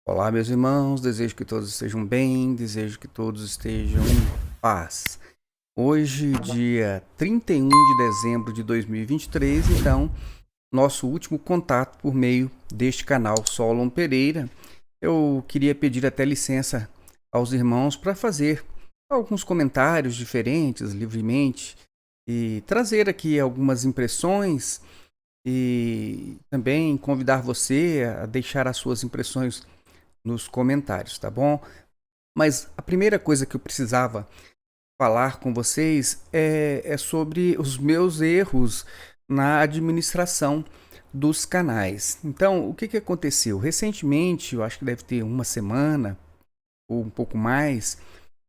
Olá, meus irmãos, desejo que todos estejam bem, desejo que todos estejam em paz. Hoje, dia 31 de dezembro de 2023, então, nosso último contato por meio deste canal Solon Pereira. Eu queria pedir até licença aos irmãos para fazer alguns comentários diferentes, livremente, e trazer aqui algumas impressões e também convidar você a deixar as suas impressões nos comentários, tá bom? Mas a primeira coisa que eu precisava falar com vocês é sobre os meus erros na administração dos canais. Então, o que aconteceu? Recentemente, eu acho que deve ter uma semana ou um pouco mais,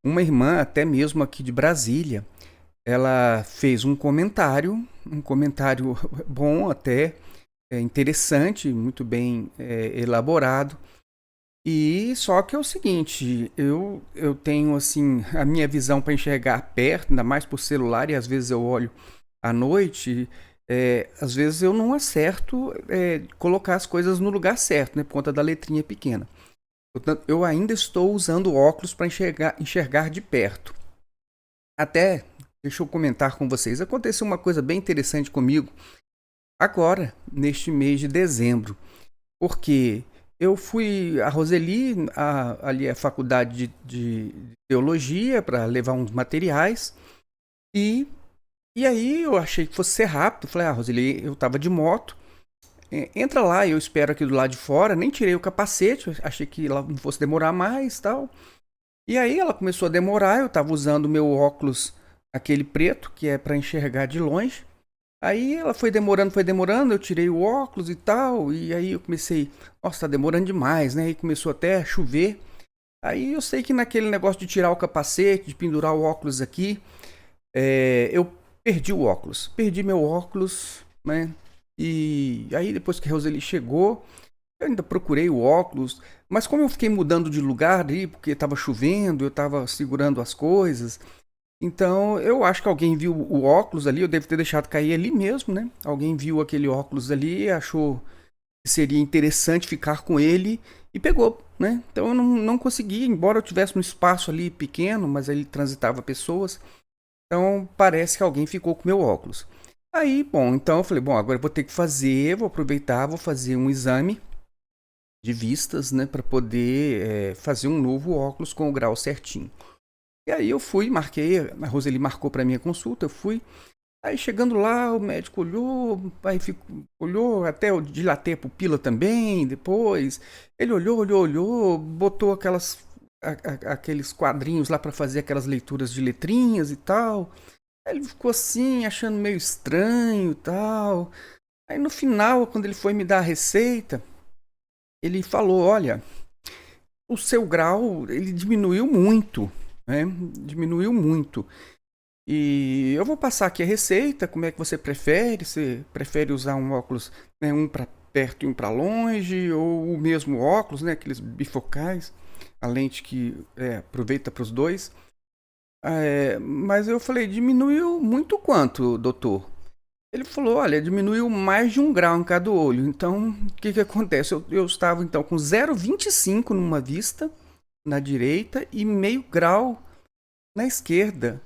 uma irmã, até mesmo aqui de Brasília, ela fez um comentário bom até, interessante, muito bem elaborado. E só que é o seguinte, eu tenho assim a minha visão para enxergar perto, ainda mais por celular, e às vezes eu olho à noite, às vezes eu não acerto colocar as coisas no lugar certo, né, por conta da letrinha pequena. Portanto, eu ainda estou usando óculos para enxergar de perto. Até, deixa eu comentar com vocês, aconteceu uma coisa bem interessante comigo agora, neste mês de dezembro. Porque eu fui a Roseli, ali a faculdade de teologia, para levar uns materiais. E, e aí eu achei que fosse ser rápido. Falei, Roseli, eu tava de moto. Entra lá, eu espero aqui do lado de fora. Nem tirei o capacete, achei que ela não fosse demorar mais tal. E aí ela começou a demorar, eu tava usando o meu óculos, aquele preto, que é para enxergar de longe. Aí ela foi demorando, eu tirei o óculos e tal, e aí eu comecei, nossa, tá demorando demais, né? Aí começou até a chover. Aí eu sei que naquele negócio de tirar o capacete, de pendurar o óculos aqui, eu perdi o óculos. Perdi meu óculos, né? E aí depois que a Roseli chegou, eu ainda procurei o óculos, mas como eu fiquei mudando de lugar ali, porque estava chovendo, eu estava segurando as coisas, então, eu acho que alguém viu o óculos ali, eu devo ter deixado cair ali mesmo, né? Alguém viu aquele óculos ali, achou que seria interessante ficar com ele e pegou, né? Então eu não consegui, embora eu tivesse um espaço ali pequeno, mas ele transitava pessoas. Então parece que alguém ficou com meu óculos. Aí, bom, então eu falei, bom, agora eu vou ter que fazer, vou aproveitar, vou fazer um exame de vistas, né? Para poder fazer um novo óculos com o grau certinho. E aí eu fui, marquei, a Roseli marcou para minha consulta, eu fui. Aí chegando lá, o médico olhou, olhou, até eu dilatei a pupila também, depois. Ele olhou, botou aqueles quadrinhos lá para fazer aquelas leituras de letrinhas e tal. Aí ele ficou assim, achando meio estranho e tal. Aí no final, quando ele foi me dar a receita, ele falou, olha, o seu grau, ele diminuiu muito, né? Diminuiu muito. E eu vou passar aqui a receita, como é que você prefere? Você prefere usar um óculos, né, um para perto e um para longe, ou o mesmo óculos, né, aqueles bifocais, a lente que aproveita para os dois. Mas eu falei, diminuiu muito quanto, doutor? Ele falou, olha, diminuiu mais de 1 grau em cada olho. Então, o que acontece? Eu estava então com 0,25 numa vista, na direita, e meio grau na esquerda.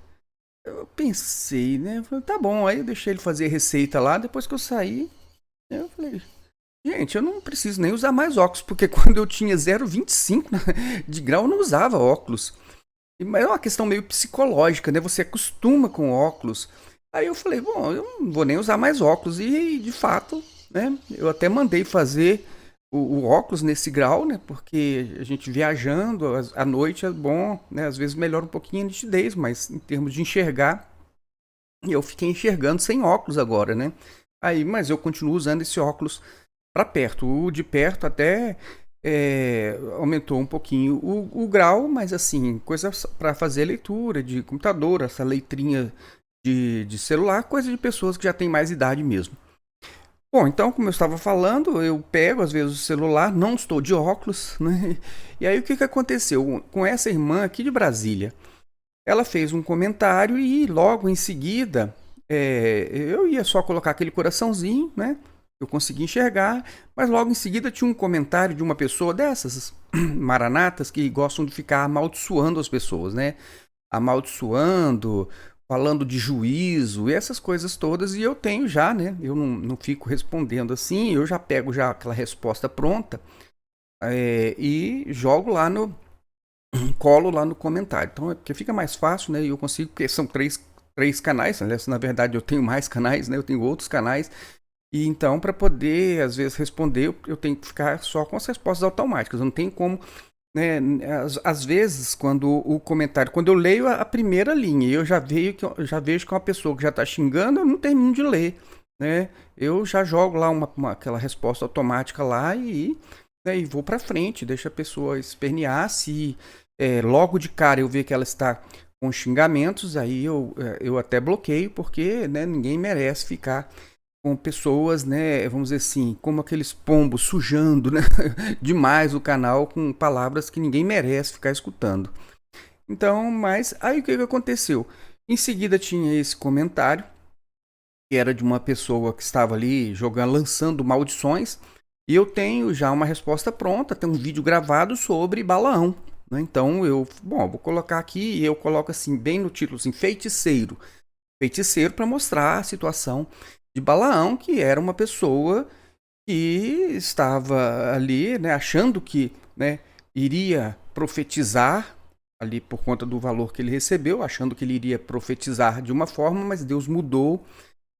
Eu pensei, né? Eu falei, tá bom, aí eu deixei ele fazer a receita lá, depois que eu saí, eu falei, gente, eu não preciso nem usar mais óculos, porque quando eu tinha 0,25 de grau, eu não usava óculos. Mas é uma questão meio psicológica, né? Você acostuma com óculos. Aí eu falei, bom, eu não vou nem usar mais óculos. E de fato, né? Eu até mandei fazer o óculos nesse grau, né? Porque a gente viajando à noite é bom, né? Às vezes melhora um pouquinho a nitidez, mas em termos de enxergar, eu fiquei enxergando sem óculos agora, né? Aí, mas eu continuo usando esse óculos para perto. O de perto até aumentou um pouquinho o grau, mas assim, coisa para fazer leitura de computador, essa letrinha de celular, coisa de pessoas que já têm mais idade mesmo. Bom, então, como eu estava falando, eu pego às vezes o celular, não estou de óculos, né? E aí o que aconteceu? Com essa irmã aqui de Brasília, ela fez um comentário e logo em seguida eu ia só colocar aquele coraçãozinho, né? eu consegui enxergar, mas logo em seguida tinha um comentário de uma pessoa dessas maranatas que gostam de ficar amaldiçoando as pessoas, né? Amaldiçoando, falando de juízo e essas coisas todas, e eu tenho já, né? Eu não fico respondendo assim, eu já pego já aquela resposta pronta e jogo lá colo lá no comentário. Então é porque fica mais fácil, né? E eu consigo, porque são três canais, aliás, na verdade eu tenho mais canais, né? Eu tenho outros canais. E então, para poder, às vezes, responder, eu tenho que ficar só com as respostas automáticas. Eu não tem como, né? Às vezes, quando o comentário, quando eu leio a primeira linha, eu já vejo que é uma pessoa que já está xingando, eu não termino de ler, né? Eu já jogo lá aquela resposta automática lá e vou para frente, deixa a pessoa espernear. Se logo de cara eu ver que ela está com xingamentos, aí eu até bloqueio, porque, né, ninguém merece ficar com pessoas, né, vamos dizer assim, como aqueles pombos sujando, né, demais o canal com palavras que ninguém merece ficar escutando. Então, mas aí o que aconteceu? Em seguida tinha esse comentário, que era de uma pessoa que estava ali jogando, lançando maldições, e eu tenho já uma resposta pronta, tem um vídeo gravado sobre Balaão, né? Então vou colocar aqui, e eu coloco assim, bem no título, assim, feiticeiro para mostrar a situação de Balaão, que era uma pessoa que estava ali, né, achando que, né, iria profetizar ali por conta do valor que ele recebeu, achando que ele iria profetizar de uma forma, mas Deus mudou,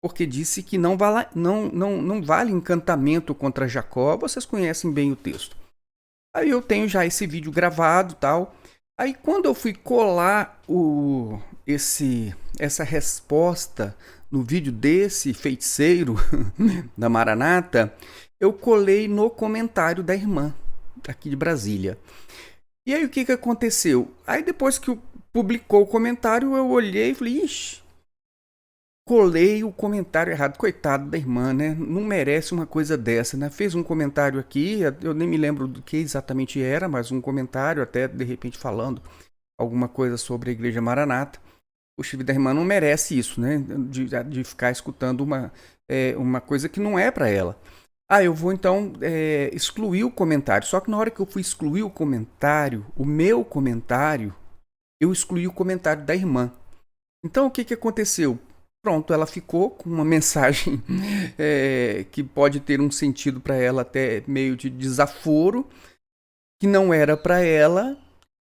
porque disse que não vale encantamento contra Jacó. Vocês conhecem bem o texto. Aí eu tenho já esse vídeo gravado, tal. Aí quando eu fui colar essa resposta no vídeo desse feiticeiro da Maranata, eu colei no comentário da irmã aqui de Brasília. E aí o que aconteceu? Aí depois que publicou o comentário, eu olhei e falei, ixi, colei o comentário errado. Coitado da irmã, né? Não merece uma coisa dessa, né? Fez um comentário aqui, eu nem me lembro do que exatamente era, mas um comentário até de repente falando alguma coisa sobre a Igreja Maranata. Poxa vida, a irmã não merece isso, né? De ficar escutando uma coisa que não é para ela. Eu vou então excluir o comentário. Só que na hora que eu fui excluir o comentário, o meu comentário, eu excluí o comentário da irmã. Então o que aconteceu? Pronto, ela ficou com uma mensagem que pode ter um sentido para ela até meio de desaforo, que não era para ela,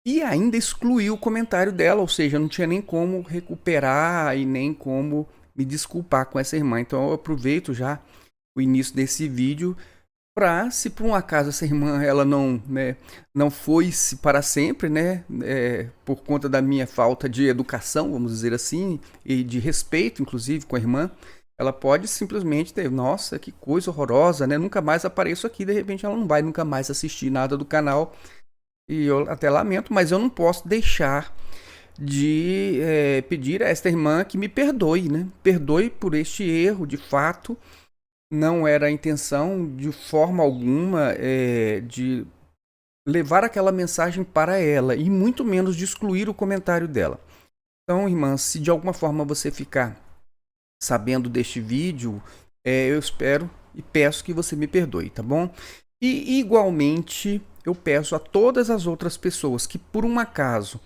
e ainda excluiu o comentário dela, ou seja, não tinha nem como recuperar e nem como me desculpar com essa irmã. Então eu aproveito já o início desse vídeo para, se por um acaso essa irmã ela não foi-se para sempre, né, por conta da minha falta de educação, vamos dizer assim, e de respeito, inclusive, com a irmã, ela pode simplesmente ter, nossa, que coisa horrorosa, né, nunca mais apareço aqui, de repente ela não vai nunca mais assistir nada do canal, e eu até lamento, mas eu não posso deixar de pedir a esta irmã que me perdoe, né, perdoe por este erro, de fato. Não era a intenção de forma alguma de levar aquela mensagem para ela e muito menos de excluir o comentário dela. Então, irmã, se de alguma forma você ficar sabendo deste vídeo, eu espero e peço que você me perdoe, tá bom? E igualmente eu peço a todas as outras pessoas que por um acaso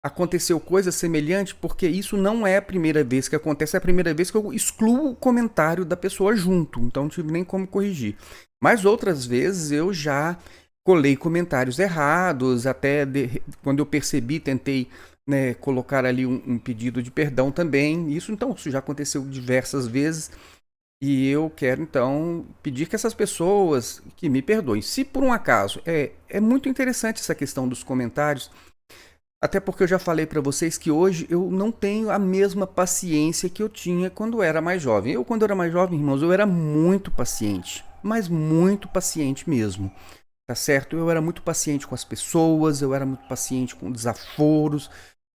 aconteceu coisa semelhante, porque isso não é a primeira vez que acontece, é a primeira vez que eu excluo o comentário da pessoa junto, então não tive nem como corrigir. Mas outras vezes eu já colei comentários errados, até quando eu percebi, tentei, né, colocar ali um pedido de perdão também. Isso já aconteceu diversas vezes, e eu quero então pedir que essas pessoas que me perdoem. Se por um acaso, é muito interessante essa questão dos comentários, até porque eu já falei para vocês que hoje eu não tenho a mesma paciência que eu tinha quando era mais jovem. Quando era mais jovem, irmãos, eu era muito paciente, mas muito paciente mesmo, tá certo? Eu era muito paciente com as pessoas, eu era muito paciente com desaforos,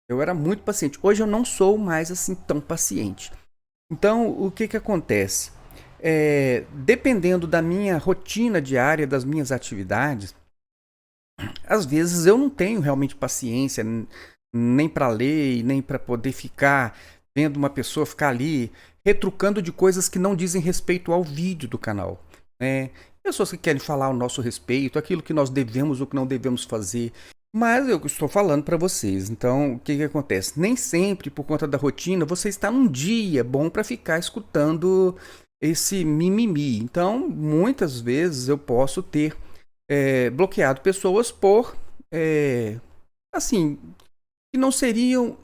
eu era muito paciente. Hoje eu não sou mais assim tão paciente. Então, o que acontece? Dependendo da minha rotina diária, das minhas atividades, às vezes eu não tenho realmente paciência nem para ler, nem para poder ficar vendo uma pessoa ficar ali retrucando de coisas que não dizem respeito ao vídeo do canal. né? Pessoas que querem falar ao nosso respeito, aquilo que nós devemos ou que não devemos fazer. Mas eu estou falando para vocês. Então, o que acontece? Nem sempre, por conta da rotina, você está num dia bom para ficar escutando esse mimimi. Então, muitas vezes eu posso ter bloqueado pessoas por, assim, que não seriam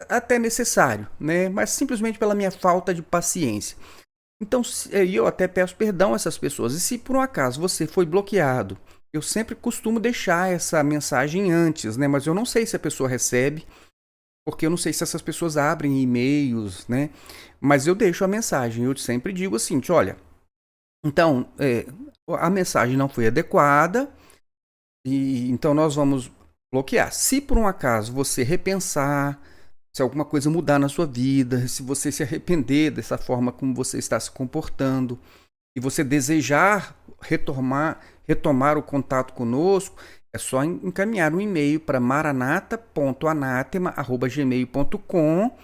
até necessário, né? Mas simplesmente pela minha falta de paciência. Então, eu até peço perdão a essas pessoas. E se por um acaso você foi bloqueado, eu sempre costumo deixar essa mensagem antes, né? Mas eu não sei se a pessoa recebe, porque eu não sei se essas pessoas abrem e-mails, né? Mas eu deixo a mensagem. Eu sempre digo assim, olha, então, a mensagem não foi adequada, e então nós vamos bloquear. Se por um acaso você repensar, se alguma coisa mudar na sua vida, se você se arrepender dessa forma como você está se comportando e você desejar retomar o contato conosco, é só encaminhar um e-mail para maranata.anatema@gmail.com,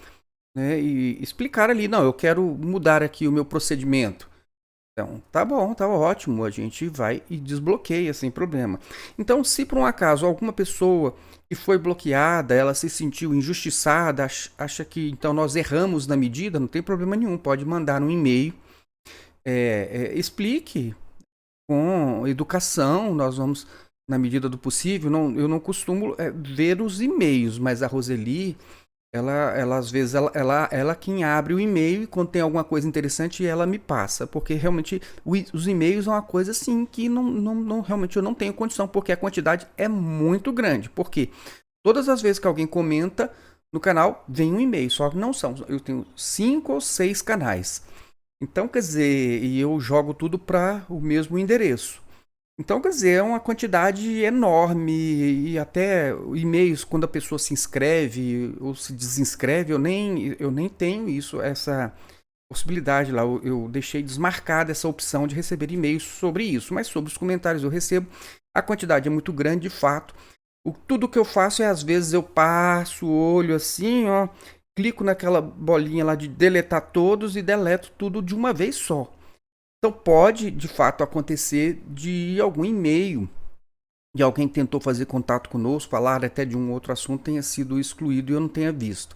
né, e explicar ali, não, eu quero mudar aqui o meu procedimento. Então, tá bom, tá ótimo, a gente vai e desbloqueia sem problema. Então, se por um acaso alguma pessoa que foi bloqueada, ela se sentiu injustiçada, acha que então nós erramos na medida, não tem problema nenhum, pode mandar um e-mail, explique com educação, nós vamos, na medida do possível, eu não costumo ver os e-mails, mas a Roseli, ela às vezes, ela quem abre o e-mail e quando tem alguma coisa interessante, ela me passa, porque realmente os e-mails são uma coisa assim que realmente eu não tenho condição, porque a quantidade é muito grande, porque todas as vezes que alguém comenta no canal, vem um e-mail, só que não são, eu tenho 5 ou 6 canais, então quer dizer, e eu jogo tudo para o mesmo endereço. Então, quer dizer, é uma quantidade enorme e até e-mails quando a pessoa se inscreve ou se desinscreve, eu nem tenho isso, essa possibilidade lá. Eu deixei desmarcada essa opção de receber e-mails sobre isso, mas sobre os comentários eu recebo. A quantidade é muito grande, de fato. Tudo que eu faço é, às vezes, eu passo o olho assim, ó, clico naquela bolinha lá de deletar todos e deleto tudo de uma vez só. Então pode, de fato, acontecer de algum e-mail de alguém que tentou fazer contato conosco, falar até de um outro assunto, tenha sido excluído e eu não tenha visto.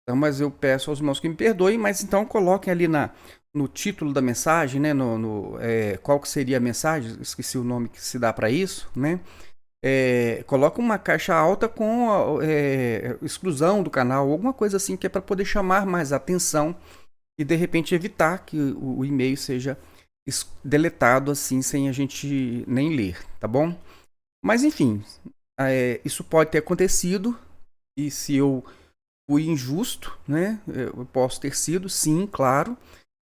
Então, mas eu peço aos irmãos que me perdoem, mas então coloquem ali no título da mensagem, né, qual que seria a mensagem, esqueci o nome que se dá para isso, né? Coloca uma caixa alta com exclusão do canal, alguma coisa assim que é para poder chamar mais atenção e de repente evitar que o e-mail seja deletado assim sem a gente nem ler, tá bom? Mas enfim, isso pode ter acontecido e se eu fui injusto, né? Eu posso ter sido, sim, claro.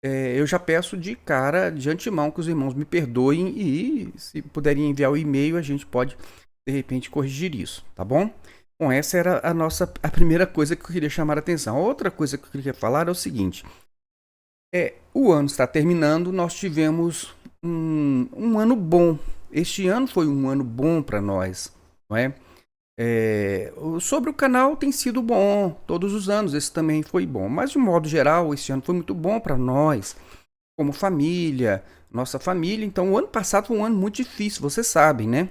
Eu já peço de cara, de antemão, que os irmãos me perdoem e se puderem enviar o e-mail, a gente pode de repente corrigir isso, tá bom? Bom, essa era a primeira coisa que eu queria chamar a atenção. A outra coisa que eu queria falar é o seguinte. O ano está terminando, nós tivemos um ano bom. Este ano foi um ano bom para nós, não é? Sobre o canal tem sido bom, todos os anos esse também foi bom, mas de modo geral esse ano foi muito bom para nós, como família, nossa família. Então o ano passado foi um ano muito difícil, vocês sabem, né?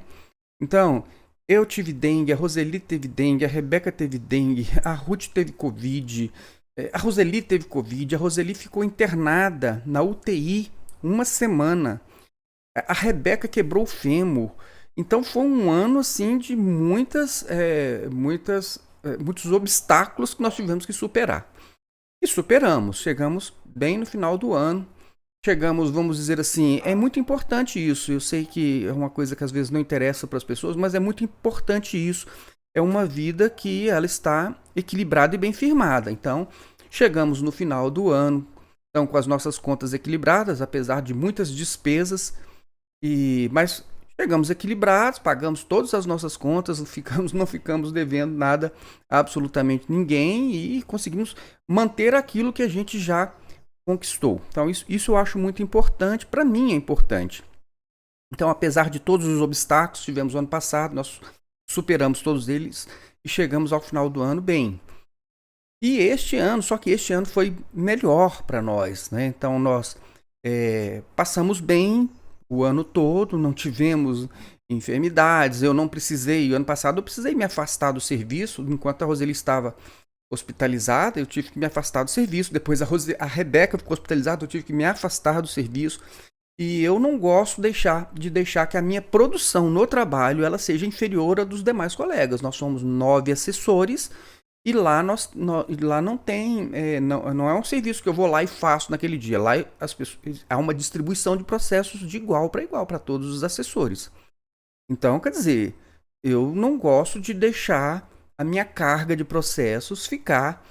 Então eu tive dengue, a Roseli teve dengue, a Rebeca teve dengue, a Ruth teve Covid. A Roseli teve Covid, a Roseli ficou internada na UTI uma semana. A Rebeca quebrou o fêmur. Então foi um ano assim de muitos obstáculos que nós tivemos que superar. E superamos, chegamos bem no final do ano. Chegamos, vamos dizer assim, é muito importante isso. Eu sei que é uma coisa que às vezes não interessa para as pessoas, mas é muito importante isso. É uma vida que ela está equilibrada e bem firmada. Então, chegamos no final do ano, então com as nossas contas equilibradas, apesar de muitas despesas, mas chegamos equilibrados, pagamos todas as nossas contas, não ficamos devendo nada a absolutamente ninguém e conseguimos manter aquilo que a gente já conquistou. Então isso eu acho muito importante, para mim é importante. Então, apesar de todos os obstáculos que tivemos no ano passado, nós superamos todos eles e chegamos ao final do ano bem. E este ano foi melhor para nós, né? Então nós Passamos bem o ano todo, não tivemos enfermidades, eu não precisei, ano passado eu precisei me afastar do serviço, enquanto a Roseli estava hospitalizada, eu tive que me afastar do serviço, depois a Rebeca ficou hospitalizada, eu tive que me afastar do serviço, e eu não gosto de deixar que a minha produção no trabalho ela seja inferior à dos demais colegas. Nós somos 9 assessores, e lá não tem, não é um serviço que eu vou lá e faço naquele dia. Lá há uma distribuição de processos de igual para todos os assessores. Então, quer dizer, eu não gosto de deixar a minha carga de processos ficar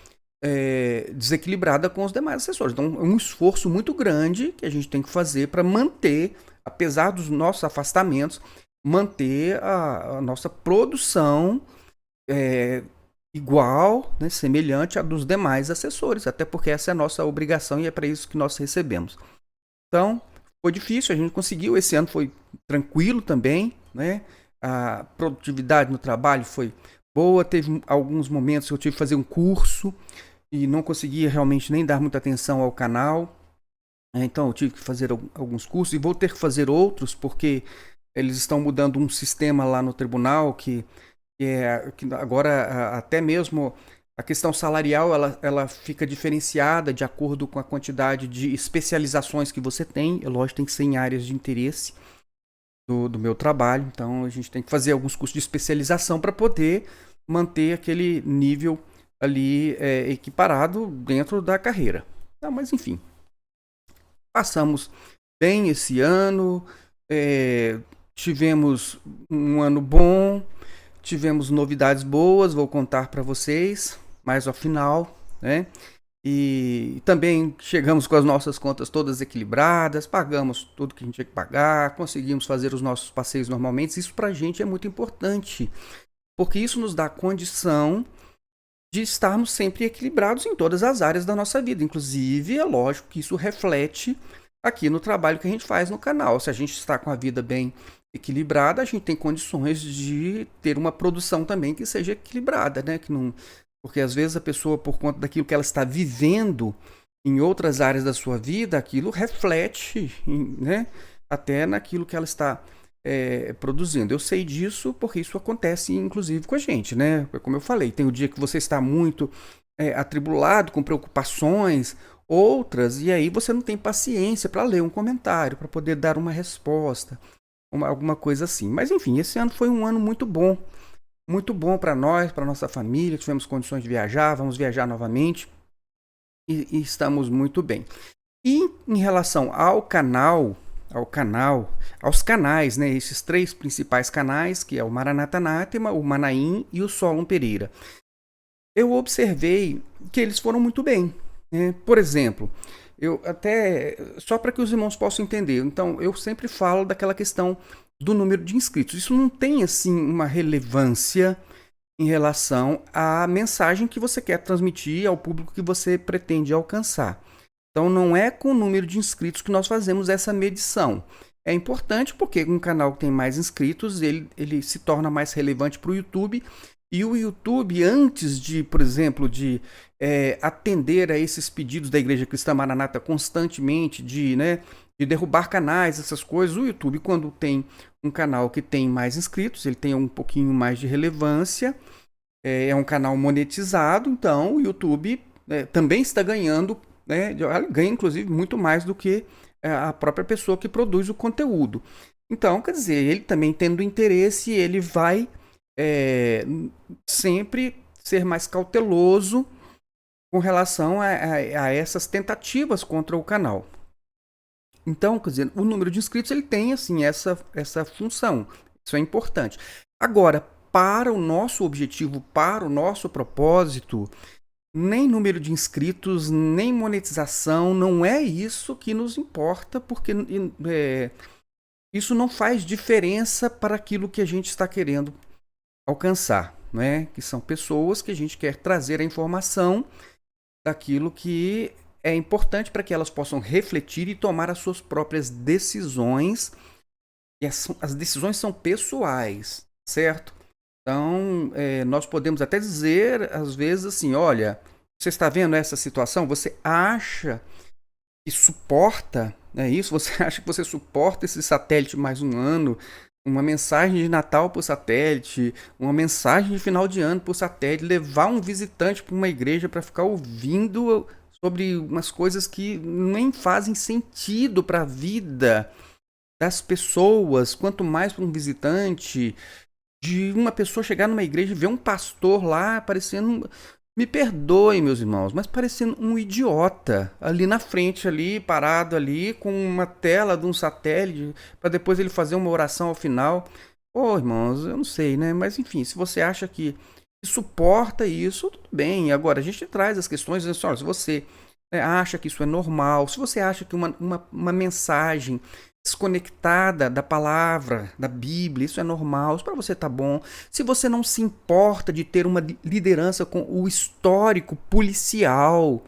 desequilibrada com os demais assessores. Então, é um esforço muito grande que a gente tem que fazer para manter, apesar dos nossos afastamentos, manter a nossa produção igual, né, semelhante à dos demais assessores, até porque essa é a nossa obrigação e é para isso que nós recebemos. Então, foi difícil, a gente conseguiu, esse ano foi tranquilo também, né? A produtividade no trabalho foi boa, teve alguns momentos que eu tive que fazer um curso e não conseguia realmente nem dar muita atenção ao canal, então eu tive que fazer alguns cursos e vou ter que fazer outros, porque eles estão mudando um sistema lá no tribunal que agora até mesmo a questão salarial ela fica diferenciada de acordo com a quantidade de especializações que você tem. É lógico, tem que ser em áreas de interesse do meu trabalho. Então a gente tem que fazer alguns cursos de especialização para poder manter aquele nível ali equiparado dentro da carreira. Não, mas enfim, passamos bem esse ano, tivemos um ano bom. Tivemos novidades boas, vou contar para vocês mais ao final, né? E também chegamos com as nossas contas todas equilibradas, pagamos tudo que a gente tinha que pagar, conseguimos fazer os nossos passeios normalmente. Isso para a gente é muito importante, porque isso nos dá condição de estarmos sempre equilibrados em todas as áreas da nossa vida. Inclusive, é lógico que isso reflete aqui no trabalho que a gente faz no canal. Se a gente está com a vida bem equilibrada, a gente tem condições de ter uma produção também que seja equilibrada, né? Que não, porque às vezes a pessoa, por conta daquilo que ela está vivendo em outras áreas da sua vida, aquilo reflete, né? Até naquilo que ela está produzindo. Eu sei disso porque isso acontece inclusive com a gente, né? Como eu falei, tem o dia que você está muito atribulado, com preocupações, outras, e aí você não tem paciência para ler um comentário, para poder dar uma resposta, alguma coisa assim. Mas enfim, esse ano foi um ano muito bom para nós, para nossa família. Tivemos condições de viajar, vamos viajar novamente e estamos muito bem. E em relação aos canais, né? Esses 3 principais canais, que é o Maranata Anátema, o Manaim e o Solon Pereira. Eu observei que eles foram muito bem, né? Por exemplo, eu até só para que os irmãos possam entender. Então, eu sempre falo daquela questão do número de inscritos. Isso não tem assim uma relevância em relação à mensagem que você quer transmitir ao público que você pretende alcançar. Então, não é com o número de inscritos que nós fazemos essa medição. É importante porque um canal que tem mais inscritos, ele se torna mais relevante para o YouTube. E o YouTube, antes de, por exemplo, de atender a esses pedidos da Igreja Cristã Maranata constantemente, de derrubar canais, essas coisas, o YouTube, quando tem um canal que tem mais inscritos, ele tem um pouquinho mais de relevância, é um canal monetizado, então o YouTube também está ganhando, né, ganha inclusive muito mais do que a própria pessoa que produz o conteúdo. Então, quer dizer, ele também tendo interesse, ele vai sempre ser mais cauteloso com relação a essas tentativas contra o canal. Então, quer dizer, o número de inscritos ele tem assim essa função. Isso é importante. Agora, para o nosso objetivo, para o nosso propósito, nem número de inscritos, nem monetização, não é isso que nos importa, porque isso não faz diferença para aquilo que a gente está querendo alcançar, né? Que são pessoas que a gente quer trazer a informação daquilo que é importante para que elas possam refletir e tomar as suas próprias decisões. E as decisões são pessoais, certo? Então, nós podemos até dizer, às vezes, assim, olha, você está vendo essa situação? Você acha que suporta, né, isso? Você acha que você suporta esse satélite mais um ano? Uma mensagem de Natal por satélite, uma mensagem de final de ano por satélite, levar um visitante para uma igreja para ficar ouvindo sobre umas coisas que nem fazem sentido para a vida das pessoas, quanto mais para um visitante, de uma pessoa chegar numa igreja e ver um pastor lá parecendo, me perdoem, meus irmãos, mas parecendo um idiota ali na frente, ali parado ali com uma tela de um satélite para depois ele fazer uma oração ao final. Ô, irmãos, eu não sei, né? Mas enfim, se você acha que suporta isso, tudo bem. Agora a gente traz as questões, dizendo assim, olha, se você acha que isso é normal, se você acha que uma mensagem desconectada da palavra, da Bíblia, isso é normal, isso para você tá bom. Se você não se importa de ter uma liderança com o histórico policial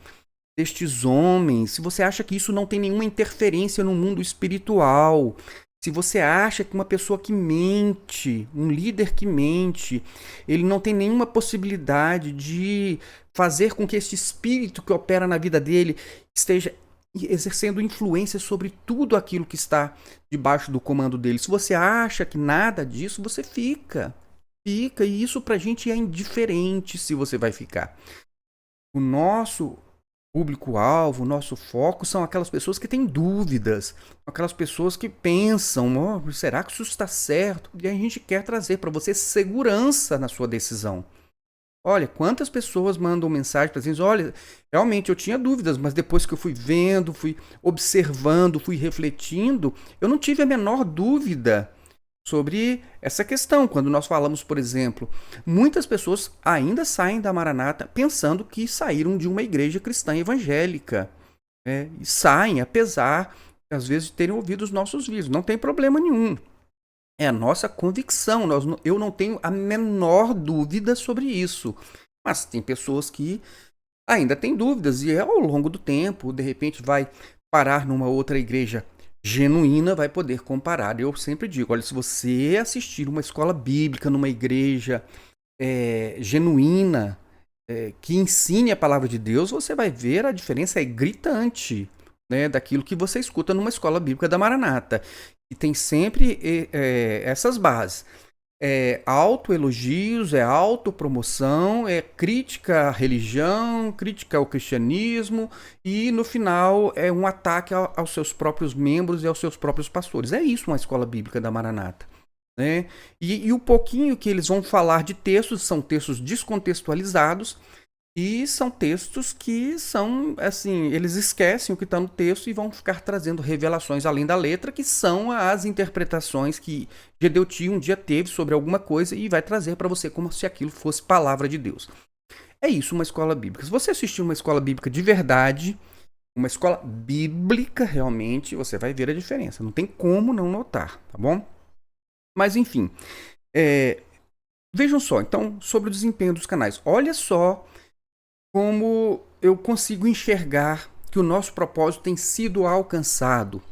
destes homens, se você acha que isso não tem nenhuma interferência no mundo espiritual, se você acha que uma pessoa que mente, um líder que mente, ele não tem nenhuma possibilidade de fazer com que este espírito que opera na vida dele esteja exercendo influência sobre tudo aquilo que está debaixo do comando dele. Se você acha que nada disso, você fica. Fica, e isso pra gente é indiferente se você vai ficar. O nosso público-alvo, o nosso foco são aquelas pessoas que têm dúvidas, aquelas pessoas que pensam, oh, será que isso está certo? E a gente quer trazer para você segurança na sua decisão. Olha, quantas pessoas mandam mensagem para dizer, olha, realmente eu tinha dúvidas, mas depois que eu fui vendo, fui observando, fui refletindo, eu não tive a menor dúvida sobre essa questão. Quando nós falamos, por exemplo, muitas pessoas ainda saem da Maranata pensando que saíram de uma igreja cristã evangélica. Né? E saem, apesar, às vezes, de terem ouvido os nossos vídeos. Não tem problema nenhum. É a nossa convicção. Eu não tenho a menor dúvida sobre isso. Mas tem pessoas que ainda têm dúvidas e ao longo do tempo, de repente, vai parar numa outra igreja genuína, vai poder comparar. Eu sempre digo, olha, se você assistir uma escola bíblica numa igreja genuína, que ensine a palavra de Deus, você vai ver a diferença é gritante, né, daquilo que você escuta numa escola bíblica da Maranata. E tem sempre essas bases. Autoelogios, autopromoção, crítica à religião, crítica ao cristianismo e, no final, é um ataque aos seus próprios membros e aos seus próprios pastores. É isso uma escola bíblica da Maranata. Né? E o pouquinho que eles vão falar de textos são textos descontextualizados e são textos que são, assim, eles esquecem o que está no texto e vão ficar trazendo revelações além da letra, que são as interpretações que Gedeuti um dia teve sobre alguma coisa e vai trazer para você como se aquilo fosse palavra de Deus. É isso, uma escola bíblica. Se você assistir uma escola bíblica de verdade, uma escola bíblica realmente, você vai ver a diferença. Não tem como não notar, tá bom? Mas, enfim, vejam só, então, sobre o desempenho dos canais. Olha só como eu consigo enxergar que o nosso propósito tem sido alcançado.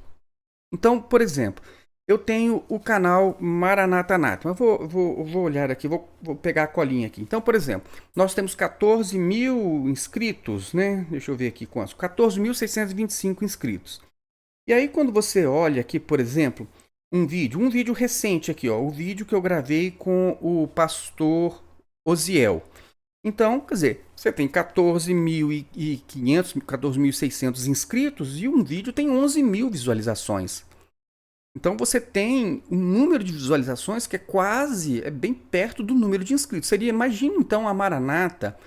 Então, por exemplo, eu tenho o canal Maranata Nath. Eu vou olhar aqui, vou pegar a colinha aqui. Então, por exemplo, nós temos 14 mil inscritos, né? Deixa eu ver aqui quantos. 14.625 inscritos. E aí, quando você olha aqui, por exemplo, um vídeo recente aqui, ó, o vídeo que eu gravei com o pastor Osiel. Então, quer dizer, você tem 14.500, 14.600 inscritos e um vídeo tem 11 mil visualizações. Então, você tem um número de visualizações que é bem perto do número de inscritos. Imagina, então, a Maranata,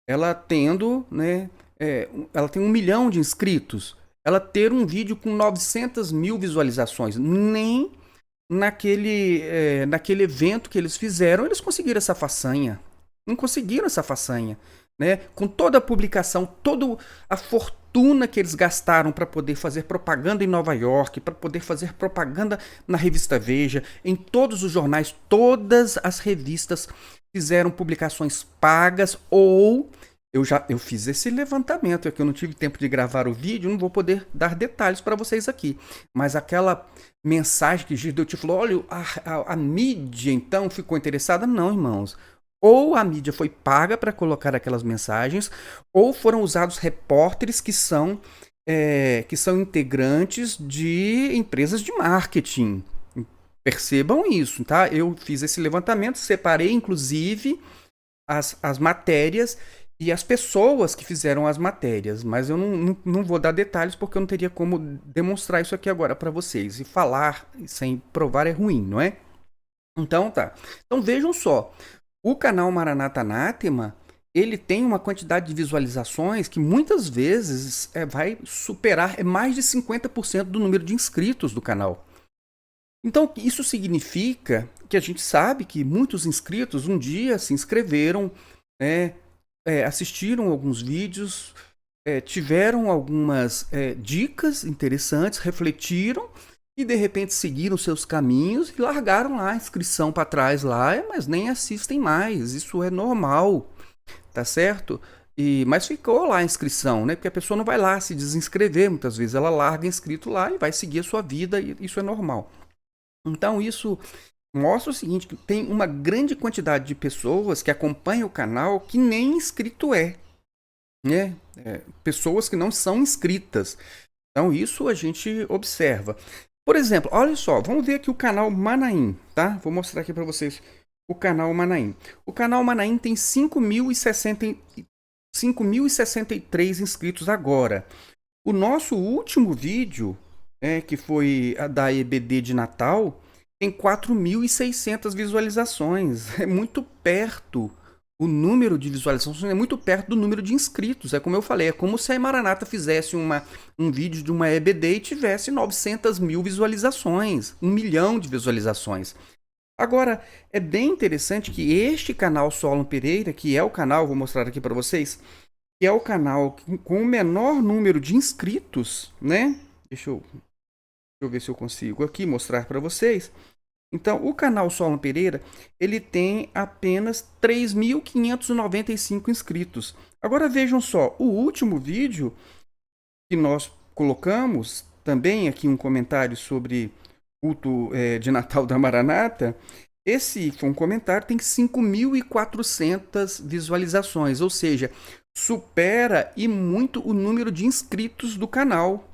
ela tendo, né, ela tem 1 milhão de inscritos, ela ter um vídeo com 900 mil visualizações. Nem naquele evento que eles fizeram, eles conseguiram essa façanha. Não conseguiram essa façanha, né? Com toda a publicação, toda a fortuna que eles gastaram para poder fazer propaganda em Nova York, para poder fazer propaganda na revista Veja, em todos os jornais, todas as revistas fizeram publicações pagas ou eu fiz esse levantamento, é que eu não tive tempo de gravar o vídeo, não vou poder dar detalhes para vocês aqui. Mas aquela mensagem que Gedeuti falou, olha, a mídia então ficou interessada? Não, irmãos. Ou a mídia foi paga para colocar aquelas mensagens, ou foram usados repórteres que são que são integrantes de empresas de marketing. Percebam isso, tá? Eu fiz esse levantamento, separei inclusive as matérias e as pessoas que fizeram as matérias, mas eu não vou dar detalhes porque eu não teria como demonstrar isso aqui agora para vocês. E falar sem provar é ruim, não é? Então tá. Então vejam só, o canal Maranata Anátema, ele tem uma quantidade de visualizações que muitas vezes vai superar mais de 50% do número de inscritos do canal. Então, isso significa que a gente sabe que muitos inscritos um dia se inscreveram, né, assistiram alguns vídeos, tiveram algumas dicas interessantes, refletiram e de repente seguiram seus caminhos e largaram lá a inscrição para trás lá, mas nem assistem mais. Isso é normal, tá certo? Mas ficou lá a inscrição, né? Porque a pessoa não vai lá se desinscrever, muitas vezes ela larga inscrito lá e vai seguir a sua vida, e isso é normal. Então isso mostra o seguinte, que tem uma grande quantidade de pessoas que acompanham o canal que nem inscrito né? Pessoas que não são inscritas. Então isso a gente observa. Por exemplo, olha só, vamos ver aqui o canal Manaim, tá? Vou mostrar aqui para vocês o canal Manaim. O canal Manaim tem 5.063 inscritos agora. O nosso último vídeo, que foi a da EBD de Natal, tem 4.600 visualizações. É muito perto. O número de visualizações é muito perto do número de inscritos. É como eu falei, é como se a Maranata fizesse um vídeo de uma EBD e tivesse 900 mil visualizações, 1 milhão de visualizações. Agora, é bem interessante que este canal Solon Pereira, que é o canal, vou mostrar aqui para vocês, que é o canal com o menor número de inscritos, né? Deixa eu ver se eu consigo aqui mostrar para vocês. Então, o canal Solon Pereira, ele tem apenas 3.595 inscritos. Agora vejam só, o último vídeo que nós colocamos, também aqui um comentário sobre culto de Natal da Maranata, esse foi um comentário, tem 5.400 visualizações, ou seja, supera e muito o número de inscritos do canal.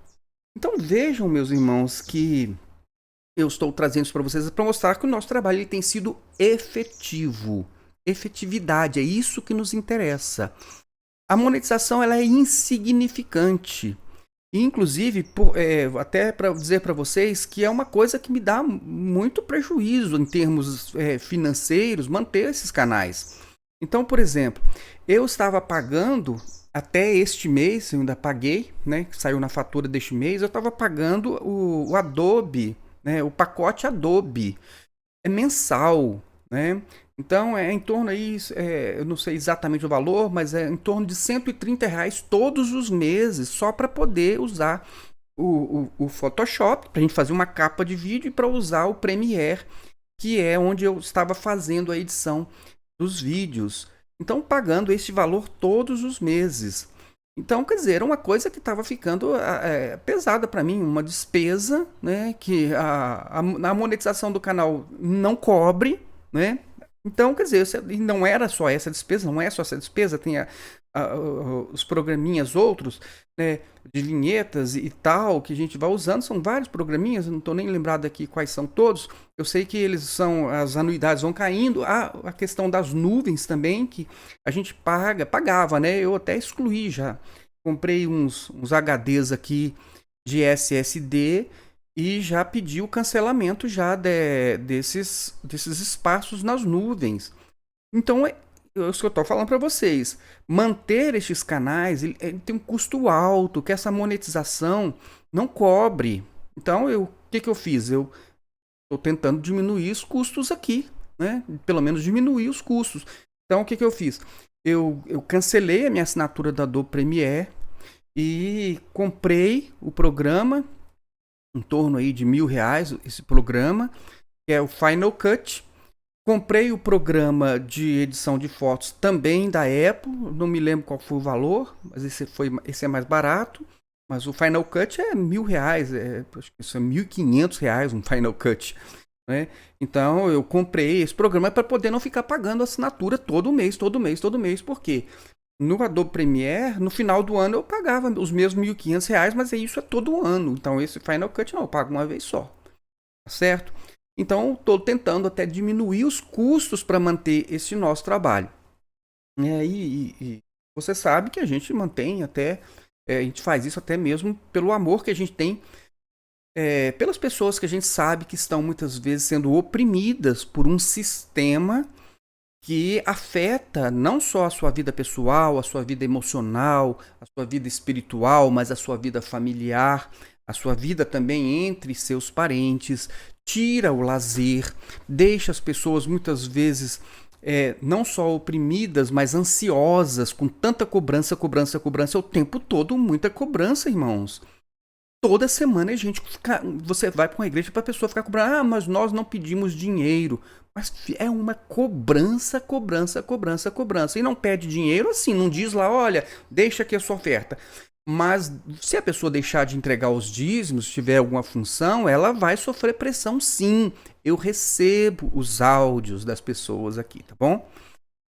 Então vejam, meus irmãos, que eu estou trazendo isso para vocês para mostrar que o nosso trabalho ele tem sido efetivo. Efetividade, é isso que nos interessa. A monetização ela é insignificante. Inclusive, até para dizer para vocês que é uma coisa que me dá muito prejuízo em termos financeiros manter esses canais. Então, por exemplo, eu estava pagando até este mês, eu ainda paguei, né? Saiu na fatura deste mês, eu estava pagando o Adobe, né, o pacote Adobe. É mensal, né? Então é em torno aí, eu não sei exatamente o valor, mas é em torno de R$130 todos os meses, só para poder usar o Photoshop, para a gente fazer uma capa de vídeo e para usar o Premiere, que é onde eu estava fazendo a edição dos vídeos. Então pagando esse valor todos os meses. Então, quer dizer, era uma coisa que estava ficando pesada para mim, uma despesa, né, que a monetização do canal não cobre, né? Então, quer dizer, não era só essa despesa, não é só essa despesa, tem os programinhas outros, né, de vinhetas e tal, que a gente vai usando, são vários programinhas, não estou nem lembrado aqui quais são todos, eu sei que eles são, as anuidades vão caindo, a questão das nuvens também, que a gente pagava, né, eu até excluí já, comprei uns HDs aqui de SSD, e já pedi o cancelamento já desses espaços nas nuvens. Então, é isso que eu estou falando para vocês. Manter estes canais ele tem um custo alto, que essa monetização não cobre. Então, o que eu fiz? Eu estou tentando diminuir os custos aqui, né? Pelo menos diminuir os custos. Então, o que eu fiz? Eu cancelei a minha assinatura da Adobe Premiere e comprei o programa em torno aí de R$1.000 esse programa, que é o Final Cut. Comprei o programa de edição de fotos também da Apple, não me lembro qual foi o valor, mas esse é mais barato. Mas o Final Cut é R$1.000, acho que isso é R$1.500 um Final Cut, né? Então eu comprei esse programa para poder não ficar pagando assinatura todo mês, por quê? No Adobe Premiere, no final do ano eu pagava os mesmos R$ 1.500, mas isso é todo ano. Então esse Final Cut não, eu pago uma vez só, tá certo? Então estou tentando até diminuir os custos para manter esse nosso trabalho. E você sabe que a gente mantém até, a gente faz isso até mesmo pelo amor que a gente tem pelas pessoas que a gente sabe que estão muitas vezes sendo oprimidas por um sistema que afeta não só a sua vida pessoal, a sua vida emocional, a sua vida espiritual, mas a sua vida familiar, a sua vida também entre seus parentes, tira o lazer, deixa as pessoas muitas vezes não só oprimidas, mas ansiosas, com tanta cobrança, cobrança, cobrança, o tempo todo, muita cobrança, irmãos. Toda semana a gente você vai para uma igreja para a pessoa ficar cobrando, mas nós não pedimos dinheiro. Mas é uma cobrança, cobrança, cobrança, cobrança. E não pede dinheiro assim, não diz lá, olha, deixa aqui a sua oferta. Mas se a pessoa deixar de entregar os dízimos, tiver alguma função, ela vai sofrer pressão sim. Eu recebo os áudios das pessoas aqui, tá bom?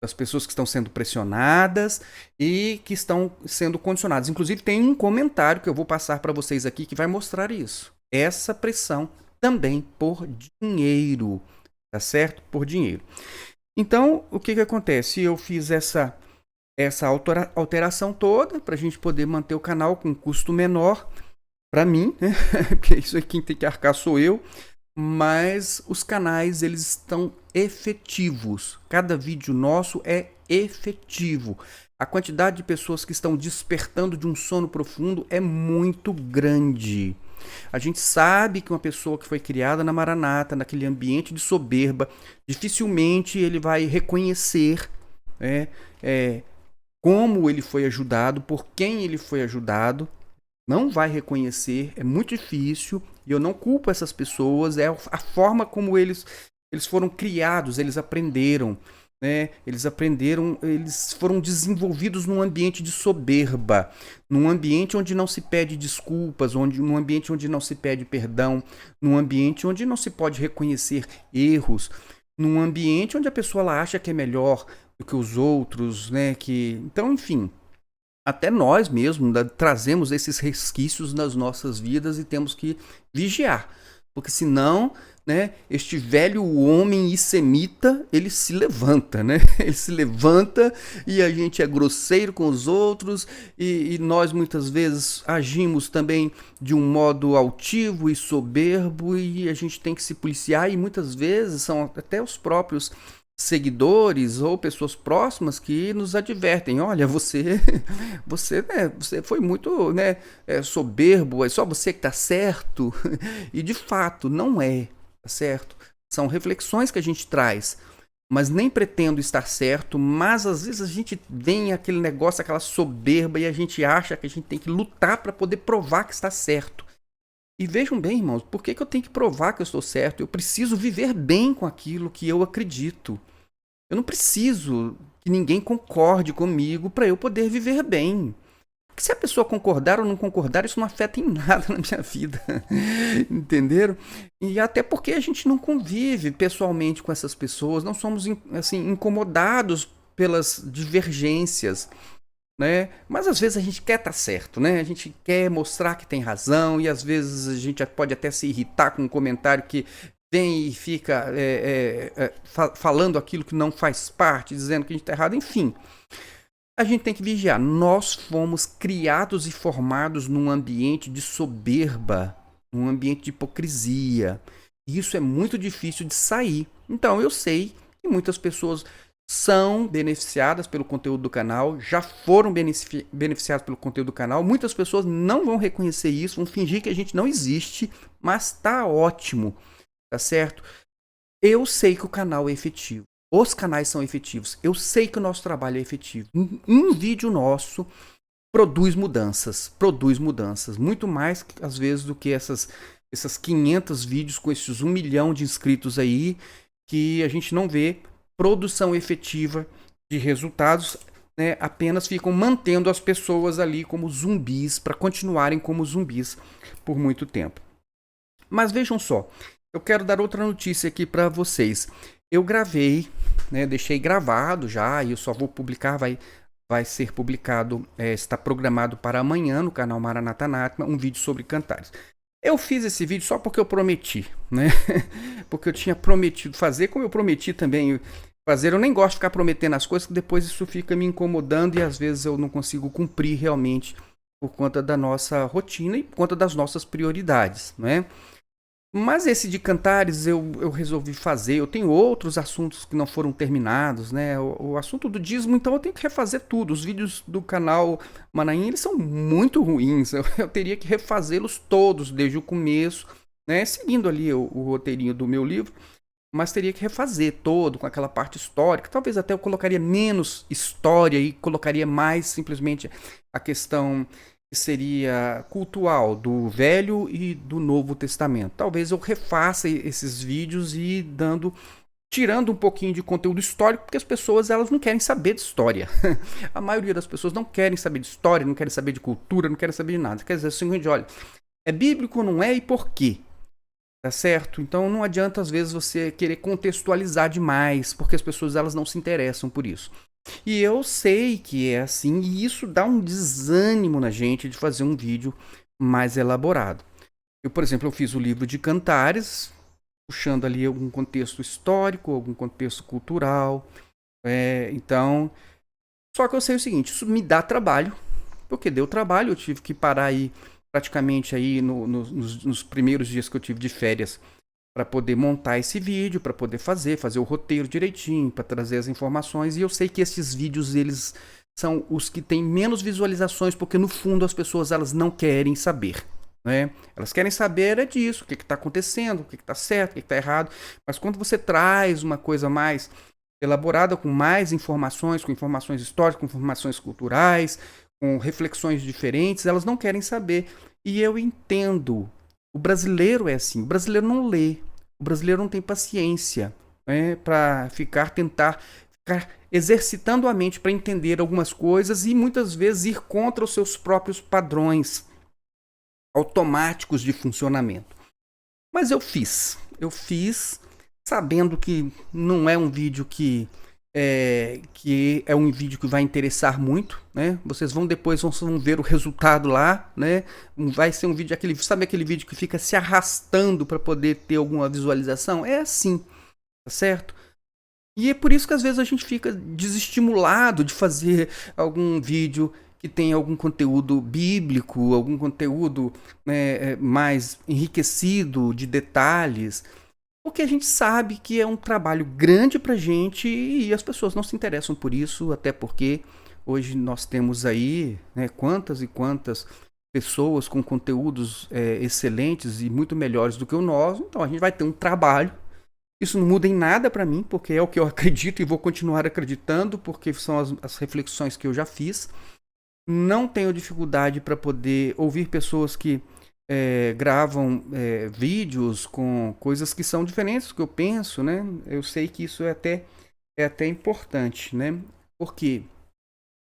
Das pessoas que estão sendo pressionadas e que estão sendo condicionadas. Inclusive, tem um comentário que eu vou passar para vocês aqui que vai mostrar isso. Essa pressão também por dinheiro, tá certo? Por dinheiro. Então, o que acontece? Eu fiz essa alteração toda para a gente poder manter o canal com um custo menor para mim, né? Porque isso aqui quem tem que arcar sou eu. Mas os canais eles estão efetivos. Cada vídeo nosso é efetivo. A quantidade de pessoas que estão despertando de um sono profundo é muito grande. A gente sabe que uma pessoa que foi criada na Maranata, naquele ambiente de soberba, dificilmente ele vai reconhecer como ele foi ajudado, por quem ele foi ajudado. Não vai reconhecer, é muito difícil, e eu não culpo essas pessoas, é a forma como eles foram criados, eles aprenderam, né? Eles foram desenvolvidos num ambiente de soberba, num ambiente onde não se pede desculpas, num ambiente onde não se pede perdão, num ambiente onde não se pode reconhecer erros, num ambiente onde a pessoa ela acha que é melhor do que os outros, né? Então, enfim. Até nós mesmos trazemos esses resquícios nas nossas vidas e temos que vigiar. Porque senão, né, este velho homem issemita, ele se levanta, né? Ele se levanta e a gente é grosseiro com os outros e nós muitas vezes agimos também de um modo altivo e soberbo e a gente tem que se policiar e muitas vezes são até os próprios seguidores ou pessoas próximas que nos advertem, olha, você foi muito soberbo, é só você que está certo, e de fato não é, tá certo? São reflexões que a gente traz, mas nem pretendo estar certo, mas às vezes a gente vem aquele negócio, aquela soberba e a gente acha que a gente tem que lutar para poder provar que está certo. E vejam bem, irmãos, por que eu tenho que provar que eu estou certo? Eu preciso viver bem com aquilo que eu acredito. Eu não preciso que ninguém concorde comigo para eu poder viver bem. Porque se a pessoa concordar ou não concordar, isso não afeta em nada na minha vida. Entenderam? E até porque a gente não convive pessoalmente com essas pessoas, não somos assim, incomodados pelas divergências. Né? Mas às vezes a gente quer estar certo, né? A gente quer mostrar que tem razão e às vezes a gente pode até se irritar com um comentário que vem e fica falando aquilo que não faz parte, dizendo que a gente está errado, enfim. A gente tem que vigiar. Nós fomos criados e formados num ambiente de soberba, num ambiente de hipocrisia. E isso é muito difícil de sair. Então eu sei que muitas pessoas são beneficiadas pelo conteúdo do canal, já foram beneficiadas pelo conteúdo do canal. Muitas pessoas não vão reconhecer isso, vão fingir que a gente não existe, mas tá ótimo, tá certo? Eu sei que o canal é efetivo, os canais são efetivos, eu sei que o nosso trabalho é efetivo. Um vídeo nosso produz mudanças, muito mais às vezes do que essas 500 vídeos com esses 1 milhão de inscritos aí, que a gente não vê produção efetiva de resultados, né? Apenas ficam mantendo as pessoas ali como zumbis, para continuarem como zumbis por muito tempo. Mas vejam só, eu quero dar outra notícia aqui para vocês. Eu gravei, né, deixei gravado já, e eu só vou publicar, vai vai ser publicado, está programado para amanhã no canal Maranata Natma, um vídeo sobre cantares. Eu fiz esse vídeo só porque eu prometi, né? Porque eu tinha prometido fazer, como eu prometi também fazer. Eu nem gosto de ficar prometendo as coisas, que depois isso fica me incomodando e às vezes eu não consigo cumprir realmente por conta da nossa rotina e por conta das nossas prioridades, né? Mas esse de cantares eu resolvi fazer. Eu tenho outros assuntos que não foram terminados, né? O assunto do dízimo, então eu tenho que refazer tudo. Os vídeos do canal Manaim, eles são muito ruins. Eu teria que refazê-los todos desde o começo, né? Seguindo ali o roteirinho do meu livro, mas teria que refazer todo com aquela parte histórica. Talvez até eu colocaria menos história e colocaria mais simplesmente a questão que seria cultural do Velho e do Novo Testamento. Talvez eu refaça esses vídeos e tirando um pouquinho de conteúdo histórico, porque as pessoas elas não querem saber de história. A maioria das pessoas não querem saber de história, não querem saber de cultura, não querem saber de nada. Quer dizer, assim, olha, é bíblico ou não é e por quê? Tá certo? Então não adianta às vezes você querer contextualizar demais, porque as pessoas elas não se interessam por isso. E eu sei que é assim, e isso dá um desânimo na gente de fazer um vídeo mais elaborado. Eu, por exemplo, eu fiz o livro de cantares, puxando ali algum contexto histórico, algum contexto cultural. Então, só que eu sei o seguinte, isso me dá trabalho, porque deu trabalho, eu tive que parar aí praticamente aí nos primeiros dias que eu tive de férias para poder montar esse vídeo, para poder fazer o roteiro direitinho, para trazer as informações. E eu sei que esses vídeos eles são os que têm menos visualizações, porque no fundo as pessoas elas não querem saber, né? Elas querem saber disso, o que está acontecendo, o que está certo, o que está errado. Mas quando você traz uma coisa mais elaborada, com mais informações, com informações históricas, com informações culturais, com reflexões diferentes, elas não querem saber. E eu entendo. O brasileiro é assim, o brasileiro não lê, o brasileiro não tem paciência, né, para tentar ficar exercitando a mente para entender algumas coisas e muitas vezes ir contra os seus próprios padrões automáticos de funcionamento. Mas eu fiz sabendo que não é um vídeo que é um vídeo que vai interessar muito, né? Vocês vão ver o resultado lá, né? Vai ser um vídeo, sabe aquele vídeo que fica se arrastando para poder ter alguma visualização? É assim, tá certo? E é por isso que às vezes a gente fica desestimulado de fazer algum vídeo que tem algum conteúdo bíblico, algum conteúdo, né, mais enriquecido de detalhes. Porque a gente sabe que é um trabalho grande pra gente e as pessoas não se interessam por isso, até porque hoje nós temos aí, né, quantas e quantas pessoas com conteúdos excelentes e muito melhores do que o nosso. Então a gente vai ter um trabalho. Isso não muda em nada pra mim, porque é o que eu acredito e vou continuar acreditando, porque são as reflexões que eu já fiz. Não tenho dificuldade para poder ouvir pessoas que gravam vídeos com coisas que são diferentes do que eu penso, né? Eu sei que isso é até importante, né? Porque,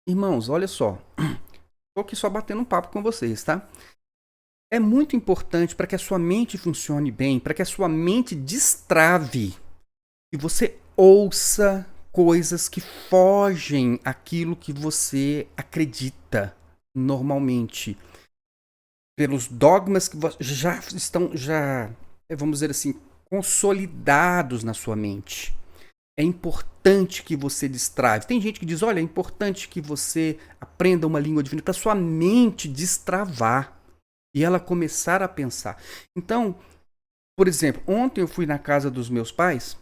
irmãos, olha só, tô aqui só batendo um papo com vocês, tá? É muito importante para que a sua mente funcione bem, para que a sua mente destrave, que você ouça coisas que fogem aquilo que você acredita normalmente, pelos dogmas que já estão, vamos dizer assim, consolidados na sua mente. É importante que você destrave. Tem gente que diz, olha, é importante que você aprenda uma língua divina para sua mente destravar e ela começar a pensar. Então, por exemplo, ontem eu fui na casa dos meus pais.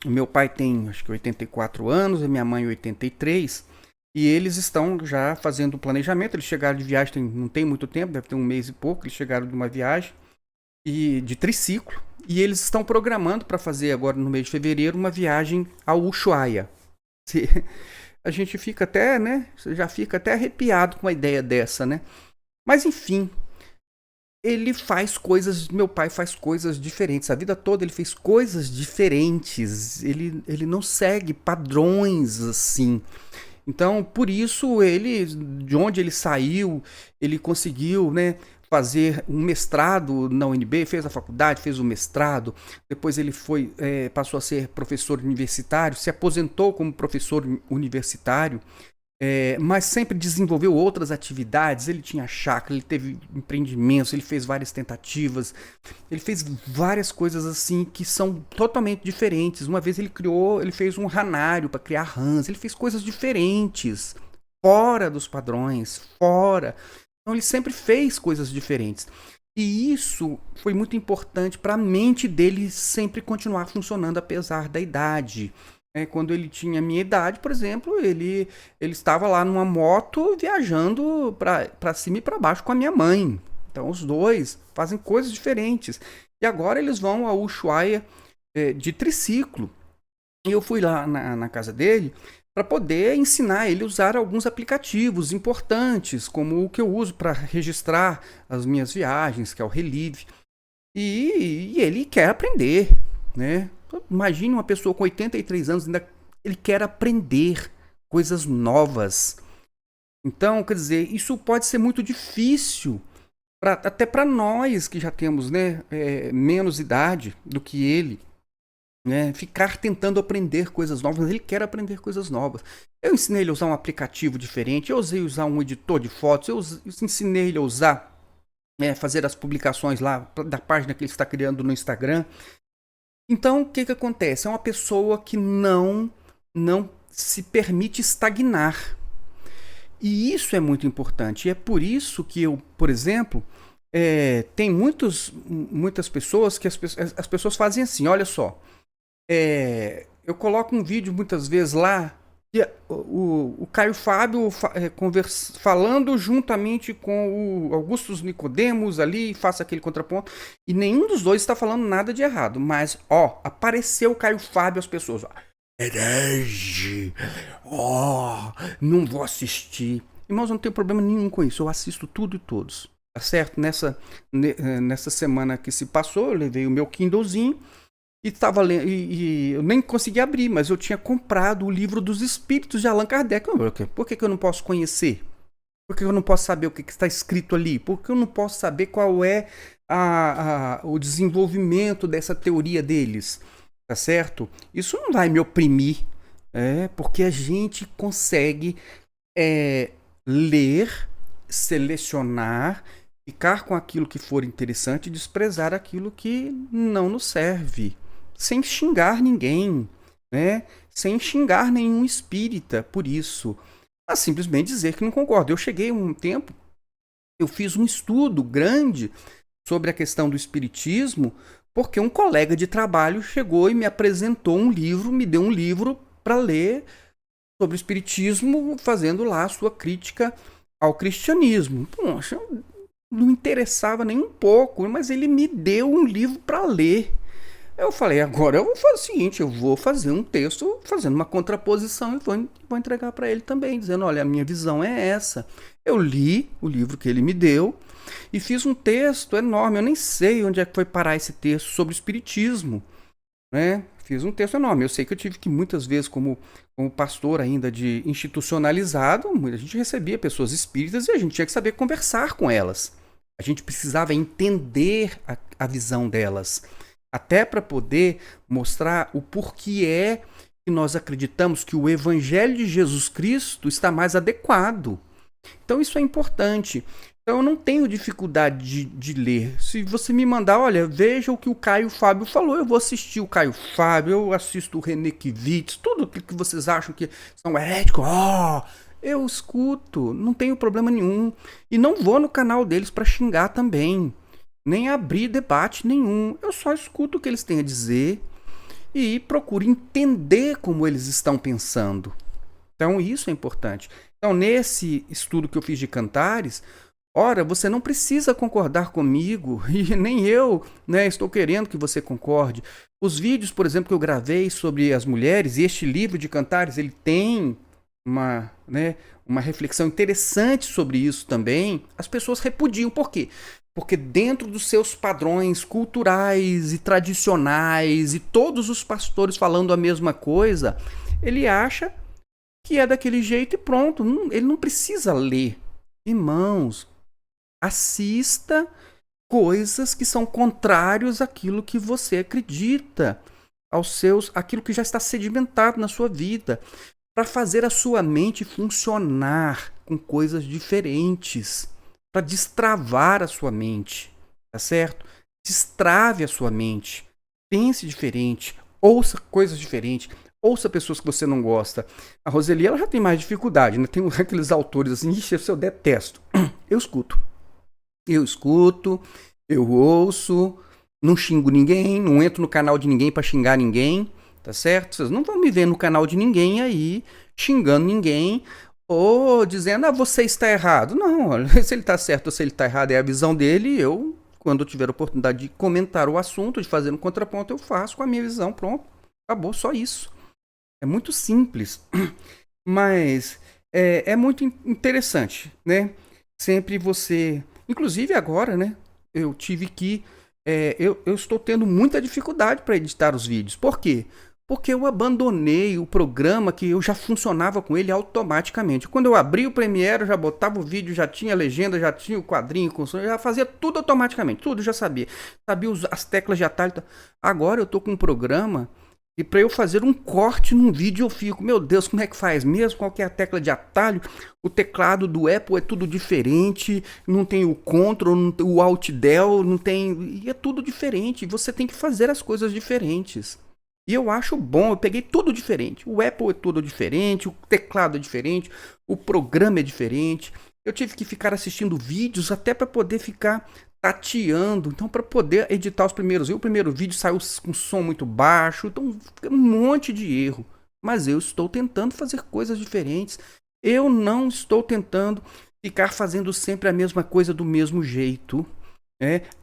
O meu pai tem, acho que 84 anos, a minha mãe 83. E eles estão já fazendo o planejamento. Eles chegaram de viagem não tem muito tempo, deve ter um mês e pouco. Eles chegaram de uma viagem de triciclo. E eles estão programando para fazer agora no mês de fevereiro uma viagem ao Ushuaia. A gente fica até, né? Você já fica até arrepiado com uma ideia dessa, né? Mas enfim, meu pai faz coisas diferentes. A vida toda ele fez coisas diferentes. Ele não segue padrões assim. Então, por isso, de onde ele saiu, ele conseguiu, né, fazer um mestrado na UNB, fez a faculdade, fez o mestrado, depois ele passou a ser professor universitário, se aposentou como professor universitário, mas sempre desenvolveu outras atividades. Ele tinha chácara, ele teve empreendimentos, ele fez várias tentativas, ele fez várias coisas assim que são totalmente diferentes. Uma vez ele fez um ranário para criar rãs, ele fez coisas diferentes, fora dos padrões, fora. Então ele sempre fez coisas diferentes. E isso foi muito importante para a mente dele sempre continuar funcionando apesar da idade. Quando ele tinha a minha idade, por exemplo, ele estava lá numa moto viajando para cima e para baixo com a minha mãe. Então os dois fazem coisas diferentes. E agora eles vão a Ushuaia de triciclo. E eu fui lá na casa dele para poder ensinar ele a usar alguns aplicativos importantes, como o que eu uso para registrar as minhas viagens, que é o Relive. E ele quer aprender, né? Imagine uma pessoa com 83 anos, ele quer aprender coisas novas. Então, quer dizer, isso pode ser muito difícil, até para nós que já temos, né, menos idade do que ele, né, ficar tentando aprender coisas novas. Ele quer aprender coisas novas. Eu ensinei ele a usar um aplicativo diferente, eu usei usar um editor de fotos, eu ensinei ele a usar, fazer as publicações lá da página que ele está criando no Instagram. Então, o que acontece? É uma pessoa que não se permite estagnar. E isso é muito importante. E é por isso que eu, por exemplo, tem muitas pessoas que as pessoas fazem assim, olha só. Eu coloco um vídeo muitas vezes lá, o Caio Fábio falando juntamente com o Augustus Nicodemos ali, faça aquele contraponto, e nenhum dos dois está falando nada de errado, mas apareceu o Caio Fábio, as pessoas, herege, não vou assistir. Irmãos, eu não tenho problema nenhum com isso, eu assisto tudo e todos, tá certo? Nessa semana que se passou, eu levei o meu Kindlezinho e estava lendo, e eu nem consegui abrir, mas eu tinha comprado o livro dos Espíritos de Allan Kardec. Por que eu não posso conhecer? Por que eu não posso saber o que está escrito ali? Por que eu não posso saber qual é o desenvolvimento dessa teoria deles? Tá certo? Isso não vai me oprimir, porque a gente consegue ler, selecionar, ficar com aquilo que for interessante e desprezar aquilo que não nos serve. Sem xingar ninguém, né? Sem xingar nenhum espírita por isso. Mas simplesmente dizer que não concordo. Eu cheguei um tempo, eu fiz um estudo grande sobre a questão do espiritismo, porque um colega de trabalho chegou e me apresentou um livro, me deu um livro para ler sobre o espiritismo, fazendo lá a sua crítica ao cristianismo. Poxa, não interessava nem um pouco, mas ele me deu um livro para ler. Eu falei, agora eu vou fazer o seguinte, eu vou fazer um texto fazendo uma contraposição e vou entregar para ele também, dizendo, olha, a minha visão é essa. Eu li o livro que ele me deu e fiz um texto enorme, eu nem sei onde é que foi parar esse texto sobre o espiritismo, né? Fiz um texto enorme. Eu sei que eu tive que muitas vezes, como pastor ainda de institucionalizado, a gente recebia pessoas espíritas e a gente tinha que saber conversar com elas. A gente precisava entender a visão delas, até para poder mostrar o porquê que nós acreditamos que o Evangelho de Jesus Cristo está mais adequado. Então isso é importante. Então eu não tenho dificuldade de ler. Se você me mandar, olha, veja o que o Caio Fábio falou, eu vou assistir o Caio Fábio, eu assisto o René Kivitz, tudo que vocês acham que são heréticos, eu escuto, não tenho problema nenhum. E não vou no canal deles para xingar também, nem abrir debate nenhum. Eu só escuto o que eles têm a dizer e procuro entender como eles estão pensando. Então isso é importante. Então nesse estudo que eu fiz de Cantares, ora, você não precisa concordar comigo e nem eu, né, estou querendo que você concorde. Os vídeos, por exemplo, que eu gravei sobre as mulheres, e este livro de Cantares, ele tem uma reflexão interessante sobre isso também. As pessoas repudiam. Por quê? Porque dentro dos seus padrões culturais e tradicionais, e todos os pastores falando a mesma coisa, ele acha que é daquele jeito e pronto. Ele não precisa ler. Irmãos, assista coisas que são contrários àquilo que você acredita, aquilo que já está sedimentado na sua vida. para fazer a sua mente funcionar com coisas diferentes, para destravar a sua mente, tá certo? Destrave a sua mente, pense diferente, ouça coisas diferentes, ouça pessoas que você não gosta. A Roseli, ela já tem mais dificuldade, né? Tem aqueles autores assim, ixi, eu detesto. Eu escuto, eu ouço, não xingo ninguém, não entro no canal de ninguém para xingar ninguém, tá certo? Vocês não vão me ver no canal de ninguém aí, xingando ninguém, ou dizendo, você está errado. Não, olha, se ele está certo ou se ele está errado é a visão dele, eu, quando eu tiver a oportunidade de comentar o assunto, de fazer um contraponto, eu faço com a minha visão, pronto, acabou, só isso. É muito simples, mas é muito interessante, né? Sempre você... Inclusive agora, né? Eu tive que... eu estou tendo muita dificuldade para editar os vídeos. Por quê? Porque eu abandonei o programa que eu já funcionava com ele automaticamente. Quando eu abri o Premiere, eu já botava o vídeo, já tinha a legenda, já tinha o quadrinho, já fazia tudo automaticamente. Tudo já sabia. Sabia as teclas de atalho. Agora eu estou com um programa e para eu fazer um corte num vídeo eu fico, meu Deus, como é que faz mesmo? Qual que é a tecla de atalho? O teclado do Apple é tudo diferente, não tem o Ctrl, não tem o Alt Del, não tem... E é tudo diferente, você tem que fazer as coisas diferentes. E eu acho bom, eu peguei tudo diferente. O Apple é tudo diferente, o teclado é diferente, o programa é diferente. Eu tive que ficar assistindo vídeos até para poder ficar tateando, então para poder editar os primeiros. O primeiro vídeo saiu com som muito baixo, então um monte de erro. Mas eu estou tentando fazer coisas diferentes. Eu não estou tentando ficar fazendo sempre a mesma coisa do mesmo jeito.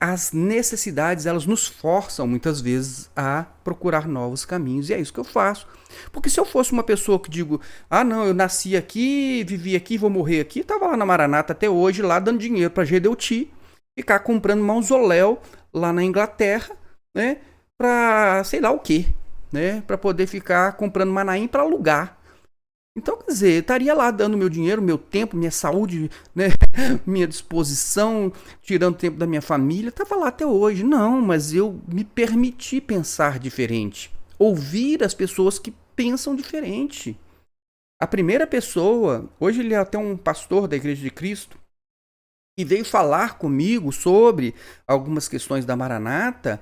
As necessidades, elas nos forçam muitas vezes a procurar novos caminhos, e é isso que eu faço. Porque se eu fosse uma pessoa que digo, não, eu nasci aqui, vivi aqui, vou morrer aqui, tava lá na Maranata até hoje, lá dando dinheiro para Gedeuti, ficar comprando mausoléu lá na Inglaterra, né, para sei lá o quê, né, para poder ficar comprando Manaim para alugar. Então, quer dizer, estaria lá dando meu dinheiro, meu tempo, minha saúde, né, minha disposição, tirando tempo da minha família, estava lá até hoje. Não, mas eu me permiti pensar diferente, ouvir as pessoas que pensam diferente. A primeira pessoa, hoje ele é até um pastor da Igreja de Cristo, e veio falar comigo sobre algumas questões da Maranata,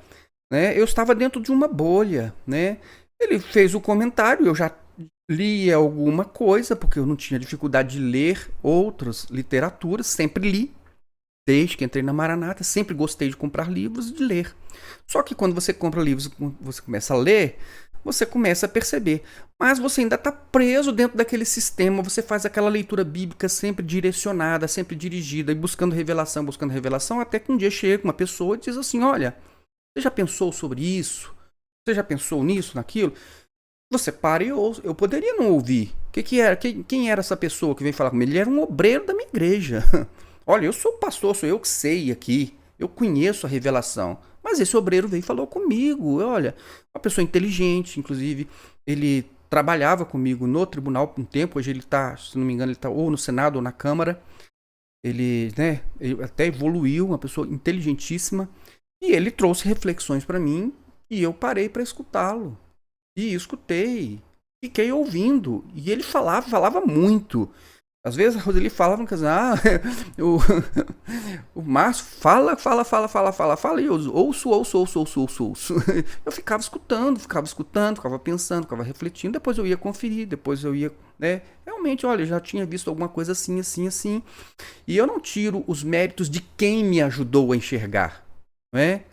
né? Eu estava dentro de uma bolha, né? Ele fez o comentário, eu já li alguma coisa, porque eu não tinha dificuldade de ler outras literaturas, sempre li, desde que entrei na Maranata, sempre gostei de comprar livros e de ler. Só que quando você compra livros, você começa a ler, você começa a perceber, mas você ainda está preso dentro daquele sistema, você faz aquela leitura bíblica sempre direcionada, sempre dirigida, e buscando revelação, até que um dia chega uma pessoa e diz assim, olha, você já pensou sobre isso? Você já pensou nisso, naquilo? Você para e ouve. Eu poderia não ouvir. O que era? Quem era essa pessoa que veio falar comigo? Ele era um obreiro da minha igreja. Olha, eu sou pastor, sou eu que sei aqui. Eu conheço a revelação. Mas esse obreiro veio e falou comigo. Olha, uma pessoa inteligente, inclusive, ele trabalhava comigo no tribunal por um tempo. Hoje ele está, se não me engano, ele está ou no Senado ou na Câmara. Ele até evoluiu, uma pessoa inteligentíssima. E ele trouxe reflexões para mim e eu parei para escutá-lo. E escutei, fiquei ouvindo. E ele falava muito. Às vezes a Roseli falava, o Márcio fala, e eu ouço. Eu ficava escutando, ficava pensando, ficava refletindo, depois eu ia conferir, depois eu ia, né? Realmente, olha, eu já tinha visto alguma coisa assim. E eu não tiro os méritos de quem me ajudou a enxergar, não é?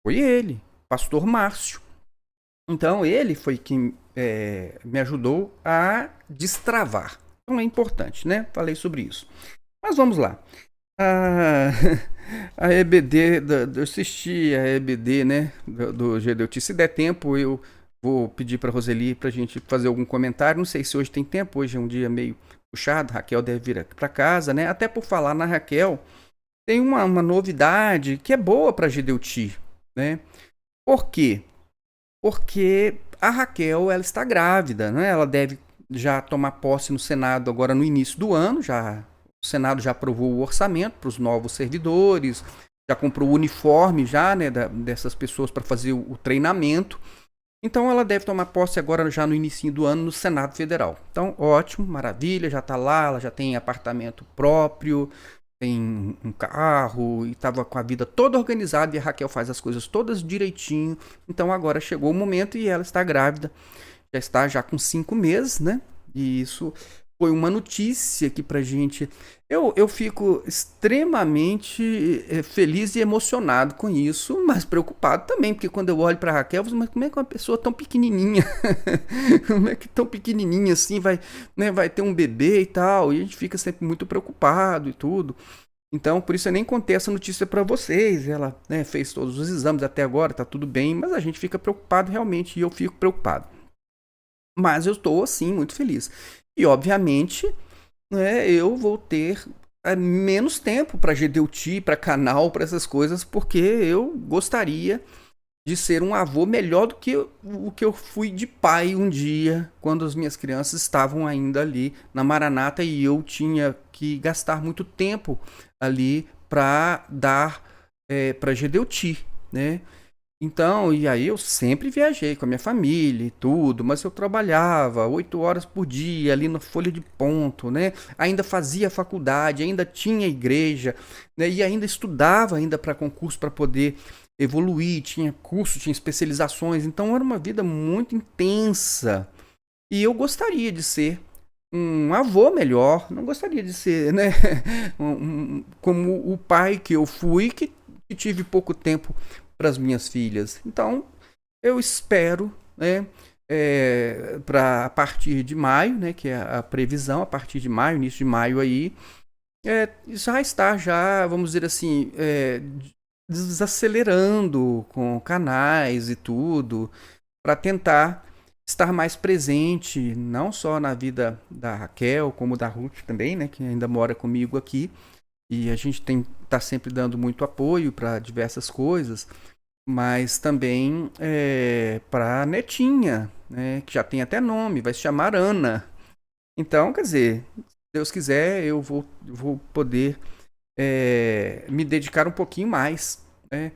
Foi ele, pastor Márcio. Então, ele foi quem me ajudou a destravar. Então, é importante, né? Falei sobre isso. Mas vamos lá. A EBD, eu assisti a EBD, né? Do Gedeuti. Se der tempo, eu vou pedir para a Roseli para a gente fazer algum comentário. Não sei se hoje tem tempo. Hoje é um dia meio puxado. A Raquel deve vir aqui para casa, né? Até por falar na Raquel, tem uma novidade que é boa para Gedeuti, né? Por quê? Porque a Raquel, ela está grávida, né? Ela deve já tomar posse no Senado agora no início do ano. O Senado já aprovou o orçamento para os novos servidores, já comprou o uniforme já, né, dessas pessoas para fazer o treinamento. Então ela deve tomar posse agora já no início do ano no Senado Federal. Então, ótimo, maravilha, já está lá, ela já tem apartamento próprio, tem um carro e estava com a vida toda organizada e a Raquel faz as coisas todas direitinho. Então agora chegou o momento e ela está grávida, já está já com 5 meses, né? E isso foi uma notícia aqui pra gente. Eu fico extremamente feliz e emocionado com isso, mas preocupado também, porque quando eu olho pra Raquel, eu falo, mas como é que uma pessoa tão pequenininha, como é que tão pequenininha assim vai, né, vai ter um bebê e tal, e a gente fica sempre muito preocupado e tudo. Então, por isso eu nem contei essa notícia para vocês. Ela, né, fez todos os exames até agora, tá tudo bem, mas a gente fica preocupado realmente, e eu fico preocupado. Mas eu estou, assim, muito feliz. E, obviamente, né, eu vou ter menos tempo para GDUT, para canal, para essas coisas, porque eu gostaria de ser um avô melhor do que o que eu fui de pai um dia, quando as minhas crianças estavam ainda ali na Maranata e eu tinha que gastar muito tempo ali para dar para GDUT, né? Então, e aí eu sempre viajei com a minha família e tudo, mas eu trabalhava 8 horas por dia ali na folha de ponto, né? Ainda fazia faculdade, ainda tinha igreja, né? E ainda estudava ainda para concurso para poder evoluir, tinha curso, tinha especializações, então era uma vida muito intensa. E eu gostaria de ser um avô melhor, não gostaria de ser, né, como o pai que eu fui, que tive pouco tempo para as minhas filhas. Então, eu espero, né, para a partir de maio, né, que é a previsão, a partir de maio, início de maio aí, já está, já, vamos dizer assim, desacelerando com canais e tudo, para tentar estar mais presente, não só na vida da Raquel, como da Ruth também, né, que ainda mora comigo aqui, e a gente tá sempre dando muito apoio para diversas coisas, mas também para a netinha, né, que já tem até nome, vai se chamar Ana. Então, quer dizer, se Deus quiser, eu vou poder me dedicar um pouquinho mais, né,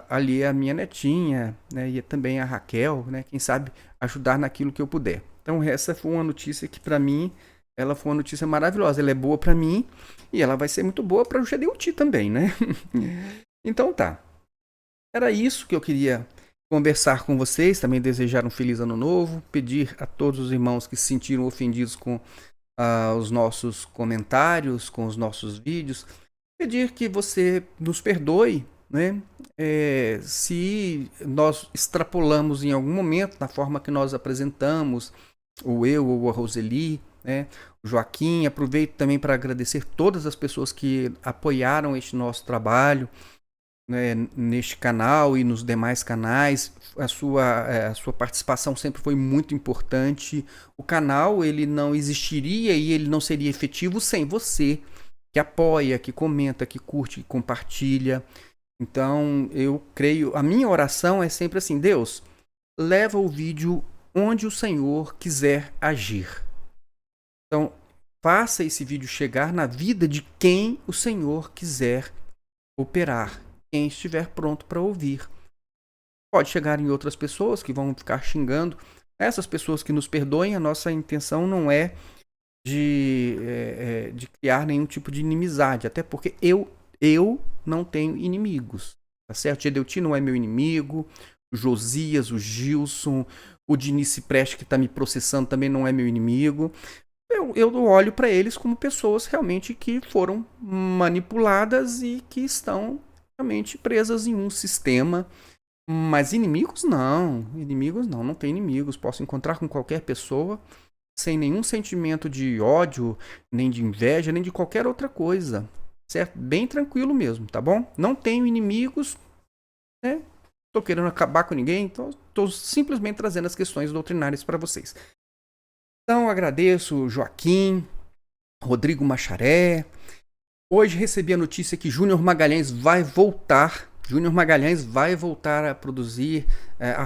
ali a minha netinha, né, e também a Raquel, né, quem sabe ajudar naquilo que eu puder. Então essa foi uma notícia que para mim, ela foi uma notícia maravilhosa, ela é boa para mim e ela vai ser muito boa para o GDUT também, né? Então tá, era isso que eu queria conversar com vocês, também desejar um feliz ano novo, pedir a todos os irmãos que se sentiram ofendidos com os nossos comentários, com os nossos vídeos, pedir que você nos perdoe, né? Se nós extrapolamos em algum momento na forma que nós apresentamos, ou eu ou a Roseli, né? O Joaquim, aproveito também para agradecer todas as pessoas que apoiaram este nosso trabalho, né, neste canal e nos demais canais. A sua participação sempre foi muito importante. O canal ele não existiria e ele não seria efetivo sem você, que apoia, que comenta, que curte, que compartilha. Então eu creio, a minha oração é sempre assim: Deus, leva o vídeo onde o Senhor quiser agir. Então faça esse vídeo chegar na vida de quem o Senhor quiser operar, quem estiver pronto para ouvir. Pode chegar em outras pessoas que vão ficar xingando. Essas pessoas que nos perdoem, a nossa intenção não é de criar nenhum tipo de inimizade, até porque eu não tenho inimigos, tá certo? Gedeuti não é meu inimigo, o Josias, o Gilson, o Dinice Preste que está me processando também não é meu inimigo. Eu olho para eles como pessoas realmente que foram manipuladas e que estão realmente presas em um sistema. Mas inimigos não, não tem inimigos. Posso encontrar com qualquer pessoa sem nenhum sentimento de ódio, nem de inveja, nem de qualquer outra coisa, certo? Bem tranquilo mesmo, tá bom? Não tenho inimigos, né? Tô querendo acabar com ninguém, então tô simplesmente trazendo as questões doutrinárias para vocês. Então agradeço Joaquim, Rodrigo Macharé. Hoje recebi a notícia que Júnior Magalhães vai voltar. Júnior Magalhães vai voltar a produzir, a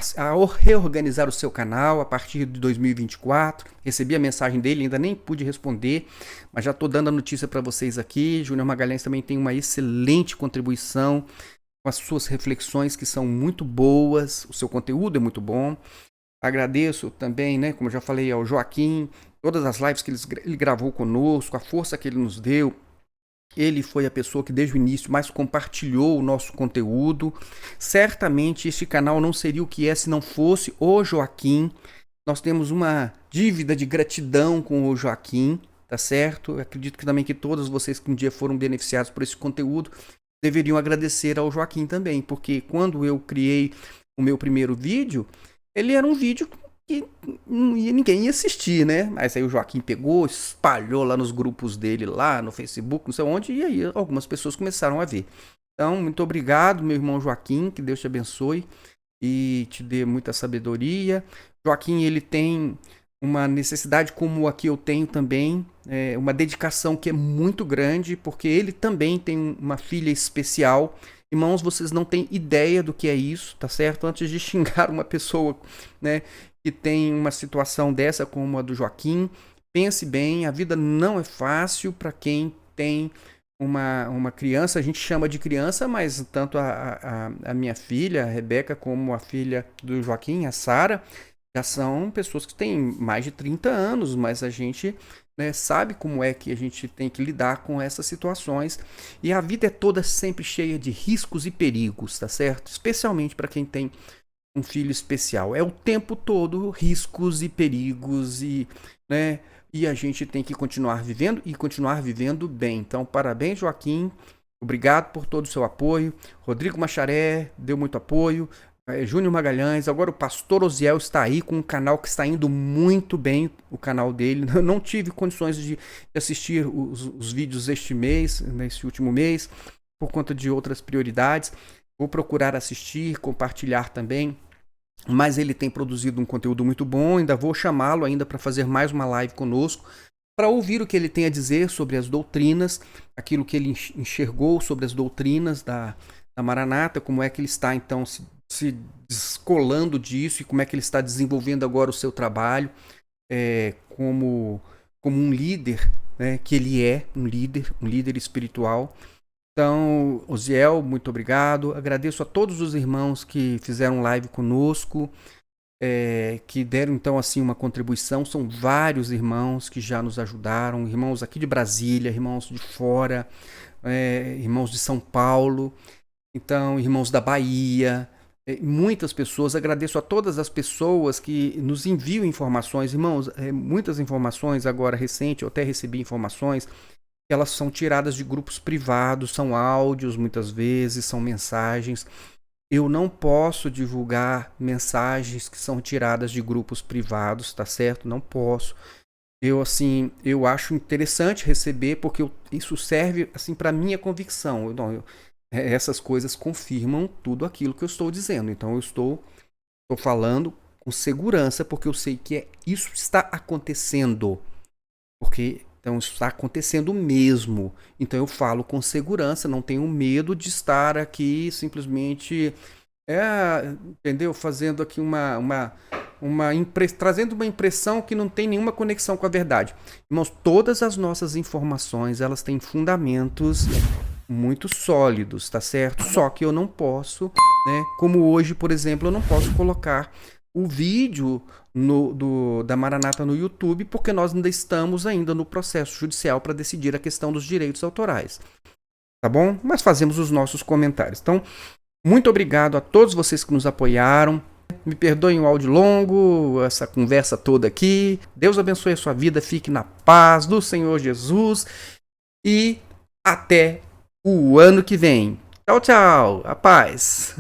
reorganizar o seu canal a partir de 2024. Recebi a mensagem dele, ainda nem pude responder, mas já estou dando a notícia para vocês aqui. Júnior Magalhães também tem uma excelente contribuição com as suas reflexões que são muito boas, o seu conteúdo é muito bom. Agradeço também, né, como eu já falei, ao Joaquim, todas as lives que ele gravou conosco, a força que ele nos deu. Ele foi a pessoa que desde o início mais compartilhou o nosso conteúdo. Certamente este canal não seria o que é se não fosse o Joaquim. Nós temos uma dívida de gratidão com o Joaquim, tá certo? Eu acredito que também que todos vocês que um dia foram beneficiados por esse conteúdo deveriam agradecer ao Joaquim também, porque quando eu criei o meu primeiro vídeo, ele era um vídeo que ninguém ia assistir, né? Mas aí o Joaquim pegou, espalhou lá nos grupos dele, lá no Facebook, não sei onde, e aí algumas pessoas começaram a ver. Então, muito obrigado, meu irmão Joaquim, que Deus te abençoe e te dê muita sabedoria. Joaquim, ele tem uma necessidade como a que eu tenho também, uma dedicação que é muito grande, porque ele também tem uma filha especial. Irmãos, vocês não têm ideia do que é isso, tá certo? Antes de xingar uma pessoa, né, que tem uma situação dessa como a do Joaquim, pense bem, a vida não é fácil para quem tem uma criança. A gente chama de criança, mas tanto a minha filha, a Rebeca, como a filha do Joaquim, a Sara, já são pessoas que têm mais de 30 anos, mas a gente, né, sabe como é que a gente tem que lidar com essas situações. E a vida é toda sempre cheia de riscos e perigos, tá certo? Especialmente para quem tem um filho especial. É o tempo todo riscos e perigos né, e a gente tem que continuar vivendo e continuar vivendo bem. Então, parabéns, Joaquim. Obrigado por todo o seu apoio. Rodrigo Macharé deu muito apoio. Júnior Magalhães, agora o Pastor Osiel está aí com um canal que está indo muito bem, o canal dele. Eu não tive condições de assistir os vídeos este mês, nesse último mês, por conta de outras prioridades. Vou procurar assistir, compartilhar também, mas ele tem produzido um conteúdo muito bom. Ainda vou chamá-lo ainda para fazer mais uma live conosco, para ouvir o que ele tem a dizer sobre as doutrinas, aquilo que ele enxergou sobre as doutrinas da Maranata, como é que ele está então se descolando disso e como é que ele está desenvolvendo agora o seu trabalho como um líder, né, que ele é um líder espiritual. Então, Osiel, muito obrigado. Agradeço a todos os irmãos que fizeram live conosco, que deram então assim uma contribuição. São vários irmãos que já nos ajudaram, irmãos aqui de Brasília, irmãos de fora, irmãos de São Paulo, então irmãos da Bahia, muitas pessoas. Agradeço a todas as pessoas que nos enviam informações, irmãos, muitas informações agora recente, eu até recebi informações, elas são tiradas de grupos privados, são áudios muitas vezes, são mensagens. Eu não posso divulgar mensagens que são tiradas de grupos privados, tá certo? Não posso. Eu acho interessante receber, porque isso serve assim para minha convicção. Essas coisas confirmam tudo aquilo que eu estou dizendo. Então eu estou falando com segurança, porque eu sei que isso está acontecendo. Então isso está acontecendo mesmo. Então eu falo com segurança, não tenho medo de estar aqui simplesmente, entendeu? Fazendo aqui trazendo uma impressão que não tem nenhuma conexão com a verdade. Irmãos, todas as nossas informações, elas têm fundamentos muito sólidos, tá certo? Só que eu não posso, né? Como hoje, por exemplo, eu não posso colocar o vídeo da Maranata no YouTube, porque nós ainda estamos no processo judicial para decidir a questão dos direitos autorais. Tá bom? Mas fazemos os nossos comentários. Então, muito obrigado a todos vocês que nos apoiaram. Me perdoem o áudio longo, essa conversa toda aqui. Deus abençoe a sua vida, fique na paz do Senhor Jesus e até o ano que vem. Tchau, tchau. A paz.